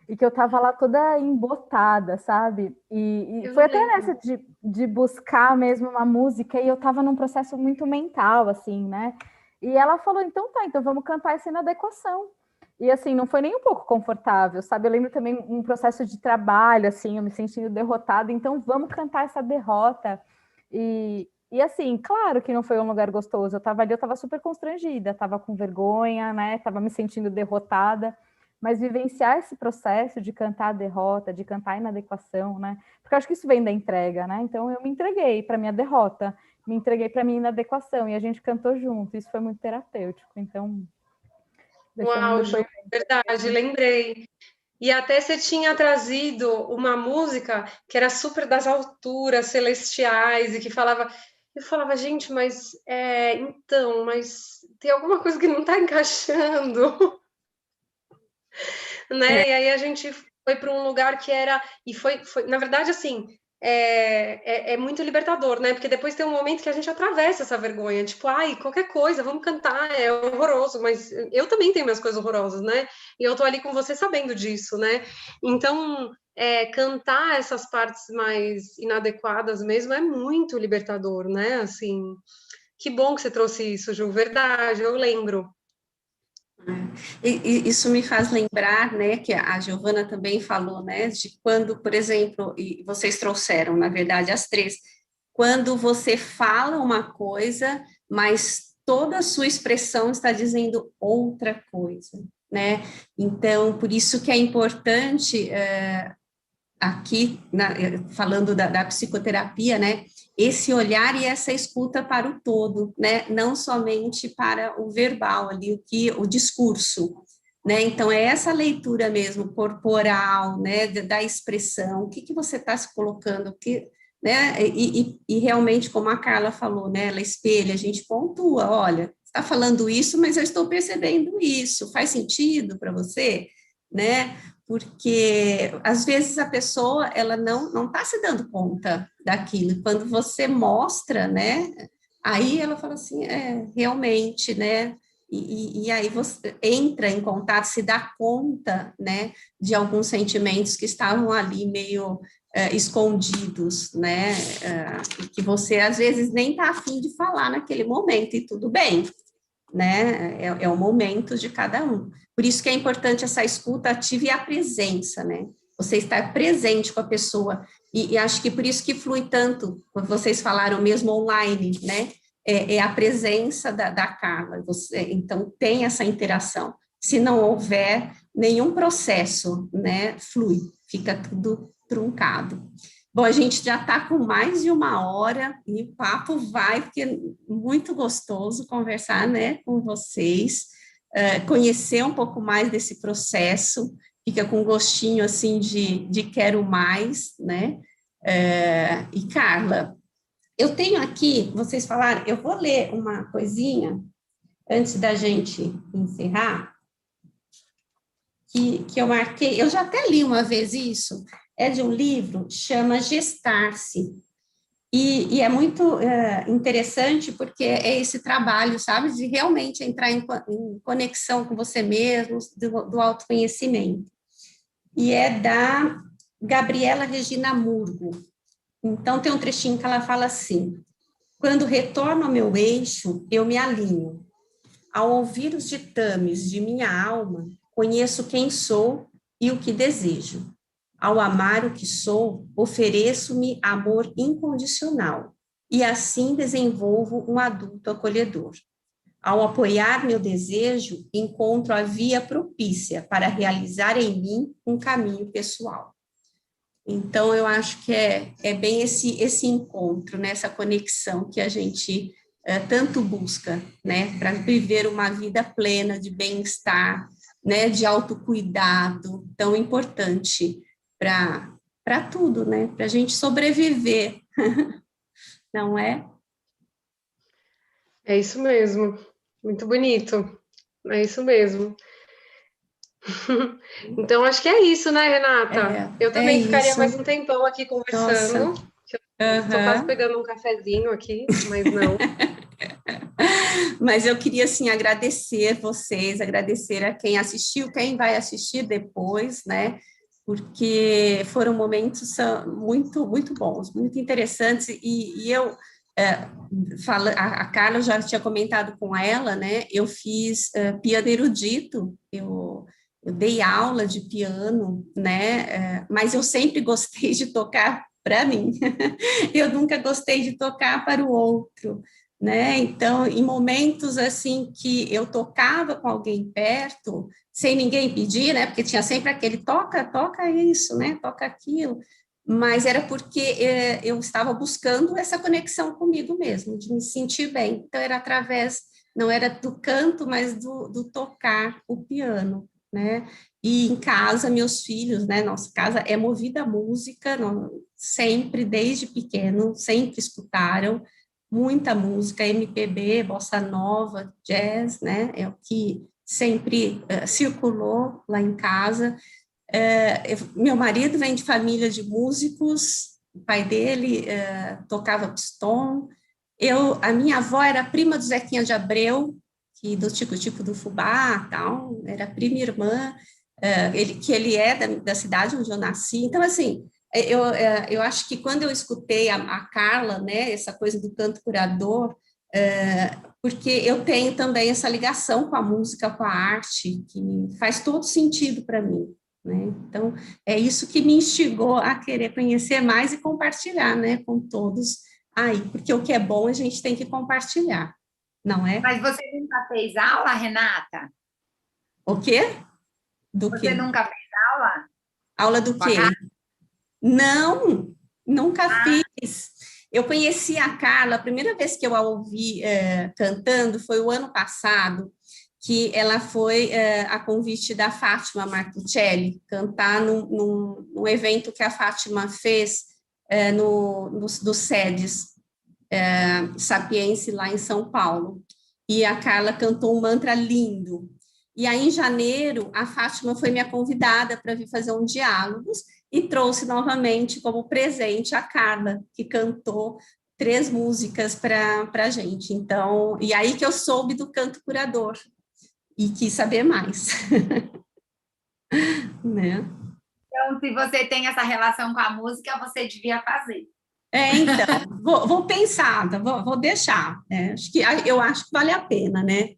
e que eu estava lá toda embotada, sabe? E foi até nessa de buscar mesmo uma música, e eu estava num processo muito mental, assim, né? E ela falou, então tá, então vamos cantar essa inadequação. E assim, não foi nem um pouco confortável, sabe? Eu lembro também um processo de trabalho, assim, eu me sentindo derrotada, então vamos cantar essa derrota. E assim, claro que não foi um lugar gostoso, eu estava ali, eu estava super constrangida, estava com vergonha, né? Estava me sentindo derrotada, mas vivenciar esse processo de cantar a derrota, de cantar a inadequação, né? Porque eu acho que isso vem da entrega, né? Então eu me entreguei para minha derrota, me entreguei para minha inadequação, e a gente cantou junto, isso foi muito terapêutico, então... Uau, Ju, verdade, lembrei. E até você tinha trazido uma música que era super das alturas celestiais e que falava. Eu falava, gente, mas mas tem alguma coisa que não está encaixando, né? E aí a gente foi para um lugar que era. E foi na verdade, assim, é muito libertador, né? Porque depois tem um momento que a gente atravessa essa vergonha, tipo, ai, qualquer coisa, vamos cantar, é horroroso, mas eu também tenho minhas coisas horrorosas, né? E eu tô ali com você sabendo disso, né? Então, cantar essas partes mais inadequadas mesmo é muito libertador, né? Assim, que bom que você trouxe isso, Ju, verdade, eu lembro. E isso me faz lembrar, né, que a Giovana também falou, né, de quando, por exemplo, e vocês trouxeram, na verdade, as três, quando você fala uma coisa, mas toda a sua expressão está dizendo outra coisa, né? Então, por isso que é importante, aqui, falando da psicoterapia, né, esse olhar e essa escuta para o todo, né, não somente para o verbal ali, o discurso, né, então é essa leitura mesmo corporal, né, da expressão, o que você está se colocando, né, e realmente, como a Carla falou, né, ela espelha, a gente pontua, olha, está falando isso, mas eu estou percebendo isso, faz sentido para você, né, porque às vezes a pessoa ela não está se dando conta daquilo. Quando você mostra, né? Aí ela fala assim, realmente, né? E aí você entra em contato, se dá conta, né? De alguns sentimentos que estavam ali meio escondidos, né? Que você às vezes nem está afim de falar naquele momento e tudo bem, né? É o momento de cada um. Por isso que é importante essa escuta ativa e a presença, né? Você estar presente com a pessoa. E acho que por isso que flui tanto, quando vocês falaram mesmo online, né? É a presença da Carla. Então, tem essa interação. Se não houver nenhum processo, né? Flui, fica tudo truncado. Bom, a gente já está com mais de 1 hora e o papo vai, porque é muito gostoso conversar, né, com vocês, conhecer um pouco mais desse processo, fica com gostinho, assim, de quero mais, né, e Carla, eu tenho aqui, vocês falaram, eu vou ler uma coisinha antes da gente encerrar, que eu marquei, eu já até li uma vez isso, é de um livro, chama Gestar-se, e é muito interessante porque é esse trabalho, sabe, de realmente entrar em conexão com você mesmo, do autoconhecimento. E é da Gabriela Regina Murgo. Então, tem um trechinho que ela fala assim: quando retorno ao meu eixo, eu me alinho. Ao ouvir os ditames de minha alma, conheço quem sou e o que desejo. Ao amar o que sou, ofereço-me amor incondicional e assim desenvolvo um adulto acolhedor. Ao apoiar meu desejo, encontro a via propícia para realizar em mim um caminho pessoal. Então, eu acho que é bem esse encontro, né, essa conexão que a gente tanto busca, né, para viver uma vida plena de bem-estar, né, de autocuidado, tão importante para tudo, né, para a gente sobreviver, não é? É isso mesmo, muito bonito, é isso mesmo. Então, acho que é isso, né, Renata? Eu também ficaria isso. mais um tempão aqui conversando. Estou quase pegando um cafezinho aqui, mas não. Mas eu queria, assim, agradecer vocês, agradecer a quem assistiu, quem vai assistir depois, né? Porque foram momentos muito, muito bons, muito interessantes, e eu, a Carla já tinha comentado com ela, né? Eu fiz piano erudito, eu dei aula de piano, né? Mas eu sempre gostei de tocar para mim, eu nunca gostei de tocar para o outro, né? Então, em momentos assim que eu tocava com alguém perto, sem ninguém pedir, né? Porque tinha sempre aquele toca isso, né? Toca aquilo. Mas era porque eu estava buscando essa conexão comigo mesmo, de me sentir bem. Então, era através, não era do canto, mas do tocar o piano, né? E em casa, meus filhos, né? Nossa casa é movida à música, sempre, desde pequeno, sempre escutaram muita música, MPB, bossa nova, jazz, né? É o que sempre circulou lá em casa. Meu marido vem de família de músicos, o pai dele tocava pistão. A minha avó era prima do Zequinha de Abreu, do Tico-Tico do Fubá, tal, era prima e irmã, ele é da cidade onde eu nasci. Então, assim, eu acho que quando eu escutei a Carla, né, essa coisa do canto curador, porque eu tenho também essa ligação com a música, com a arte, que faz todo sentido para mim, né? Então, é isso que me instigou a querer conhecer mais e compartilhar, né, com todos aí, porque o que é bom a gente tem que compartilhar, não é? Mas você nunca fez aula, Renata? O quê? Do Você quê? nunca fez aula? Aula do Com a quê? Carla? Não, nunca Ah, fiz. Eu conheci a Carla, a primeira vez que eu a ouvi cantando foi o ano passado, que ela foi a convite da Fátima Martuccelli, cantar num evento que a Fátima fez do SEDES Sapiense, lá em São Paulo. E a Carla cantou um mantra lindo. E aí, em janeiro, a Fátima foi minha convidada para vir fazer um diálogos e trouxe novamente como presente a Carla, que cantou 3 músicas para a gente. Então, e aí que eu soube do canto curador e quis saber mais. Né? então, se você tem essa relação com a música, você devia fazer. Então, vou pensar, vou deixar. Né? Eu acho que vale a pena, né?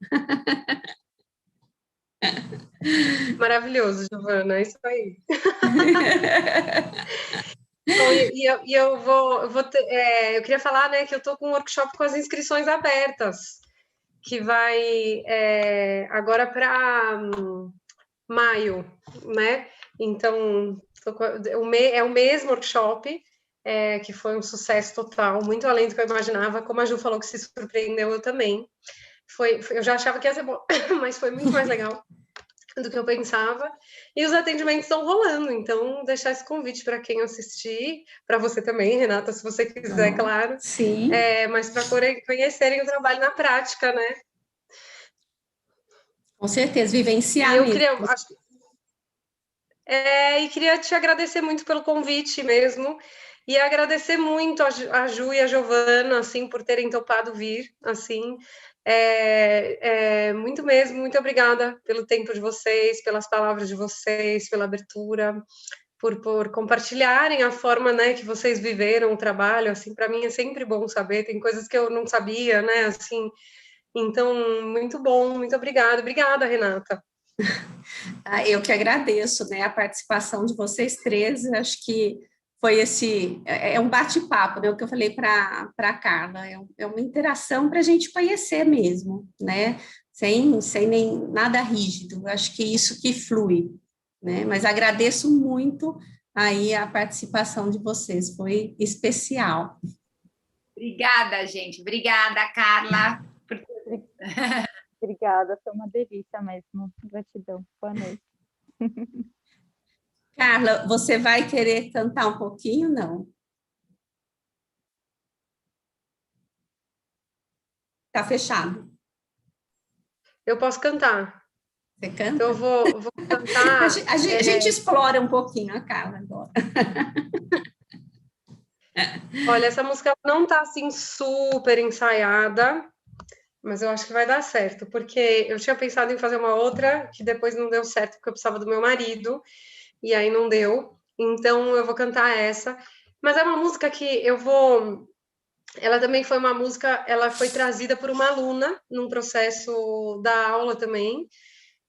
Maravilhoso, Giovana, é isso aí. Bom, eu queria falar, né, que eu estou com um workshop com as inscrições abertas, que vai agora para maio, né? Então, é o mesmo workshop, que foi um sucesso total, muito além do que eu imaginava. Como a Ju falou que se surpreendeu, eu também. Eu já achava que ia ser bom, mas foi muito mais legal do que eu pensava. E os atendimentos estão rolando, então deixar esse convite para quem assistir, para você também, Renata, se você quiser, claro. Sim. Mas para conhecerem o trabalho na prática, né? Com certeza, vivenciar E eu mesmo. queria te agradecer muito pelo convite mesmo, e agradecer muito a Ju e a Giovana, assim, por terem topado vir, assim, muito mesmo, muito obrigada pelo tempo de vocês, pelas palavras de vocês, pela abertura, por compartilharem a forma, né, que vocês viveram o trabalho, assim, para mim é sempre bom saber, tem coisas que eu não sabia, né, assim, então, muito bom, muito obrigada, Renata. Eu que agradeço, né, a participação de vocês 3, acho que foi um bate-papo, né, o que eu falei para a Carla, é uma interação para a gente conhecer mesmo, né, sem nem nada rígido, acho que isso que flui, né, mas agradeço muito aí a participação de vocês, foi especial. Obrigada, gente. Obrigada, Carla. Obrigada, foi uma delícia mesmo. Gratidão. Boa noite. Carla, você vai querer cantar um pouquinho? Não? Tá fechado. Eu posso cantar. Você canta? Então, eu vou cantar. A gente explora um pouquinho a Carla agora. Olha, essa música não tá assim super ensaiada, mas eu acho que vai dar certo, porque eu tinha pensado em fazer uma outra que depois não deu certo, porque eu precisava do meu marido, e aí não deu. Então eu vou cantar essa. Mas é uma música que eu vou. Ela também foi uma música, ela foi trazida por uma aluna num processo da aula também,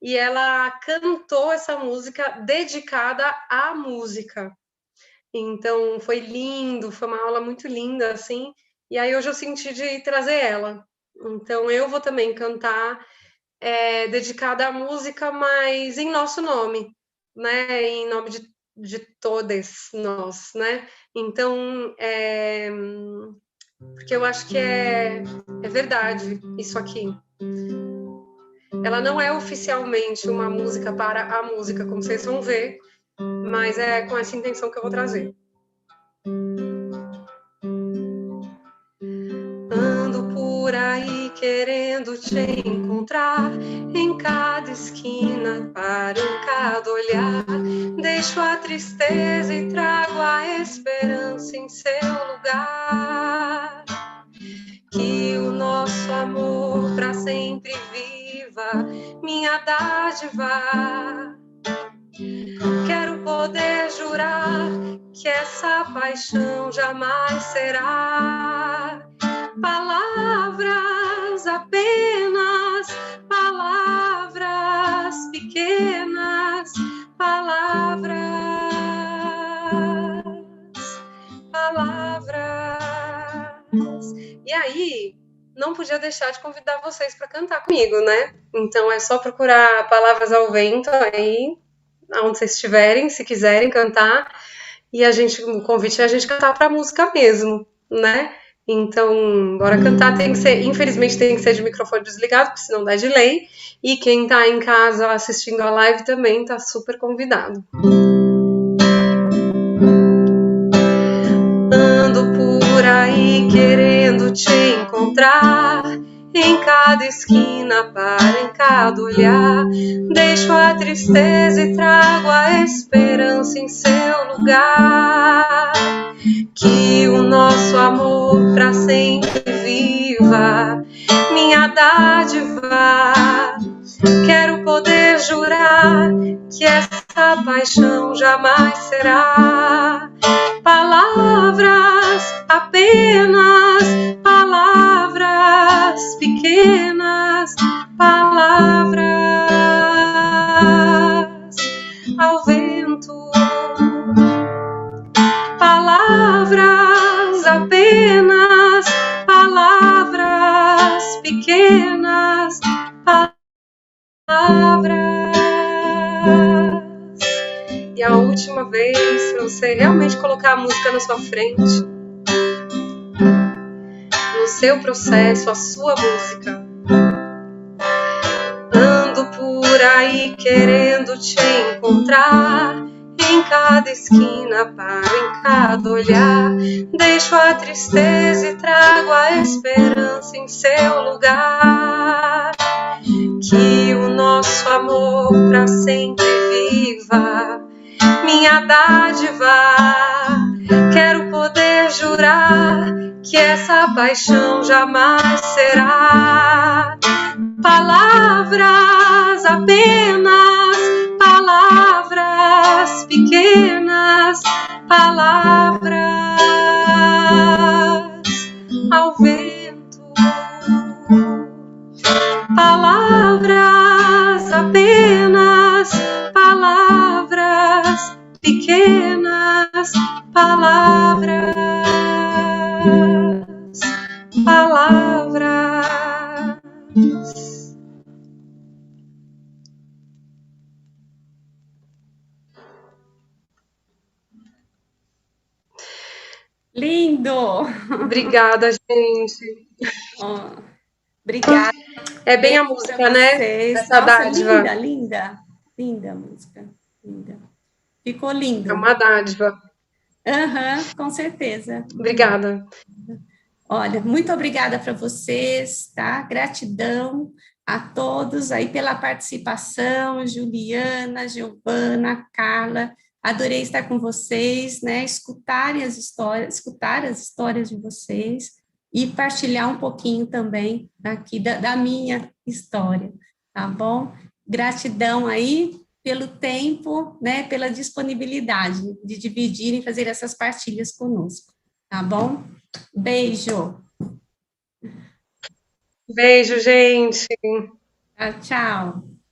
e ela cantou essa música dedicada à música. Então foi lindo, foi uma aula muito linda, assim. E aí hoje eu senti de trazer ela. Então eu vou também cantar dedicada à música, mas em nosso nome, né? Em nome de todas nós, né? Então, porque eu acho que é verdade isso aqui. Ela não é oficialmente uma música para a música, como vocês vão ver, mas é com essa intenção que eu vou trazer. Ando por aí querendo te encontrar, em cada esquina, para em cada olhar. Deixo a tristeza e trago a esperança em seu lugar. Que o nosso amor pra sempre viva, minha dádiva. Quero poder jurar que essa paixão jamais será palavras apenas, palavras pequenas, palavras, palavras. E aí, não podia deixar de convidar vocês para cantar comigo, né? Então é só procurar Palavras ao Vento aí, onde vocês estiverem, se quiserem cantar, e o convite é a gente cantar para música mesmo, né? Então, bora cantar, infelizmente tem que ser de microfone desligado, porque senão dá delay, e quem tá em casa assistindo a live também tá super convidado. Ando por aí querendo te encontrar, em cada esquina, para em cada olhar. Deixo a tristeza e trago a esperança em seu lugar. Que o nosso amor pra sempre viva, minha dádiva. Quero poder jurar que essa paixão jamais será palavras apenas, palavras pequenas, palavras ao vento, palavras apenas, palavras pequenas, palavras. E a última vez, para você realmente colocar a música na sua frente, no seu processo, a sua música. Ando por aí querendo te encontrar, em cada esquina, para em cada olhar. Deixo a tristeza e trago a esperança em seu lugar. Que o nosso amor pra sempre viva, minha dádiva. Quero poder jurar que essa paixão jamais será palavras apenas, palavras pequenas, palavras ao vento, palavras apenas, palavras pequenas, palavras, palavras. Lindo! Obrigada, gente. Oh, obrigada. É bem a música, né? Essa dádiva. Linda, linda. Linda a música. Linda. Ficou lindo. É uma dádiva. Com certeza. Obrigada. Olha, muito obrigada para vocês, tá? Gratidão a todos aí pela participação, Juliana, Giovana, Carla. Adorei estar com vocês, né? Escutar as histórias de vocês e partilhar um pouquinho também aqui da minha história, tá bom? Gratidão aí pelo tempo, né? Pela disponibilidade de dividir e fazer essas partilhas conosco, tá bom? Beijo. Beijo, gente. Tchau.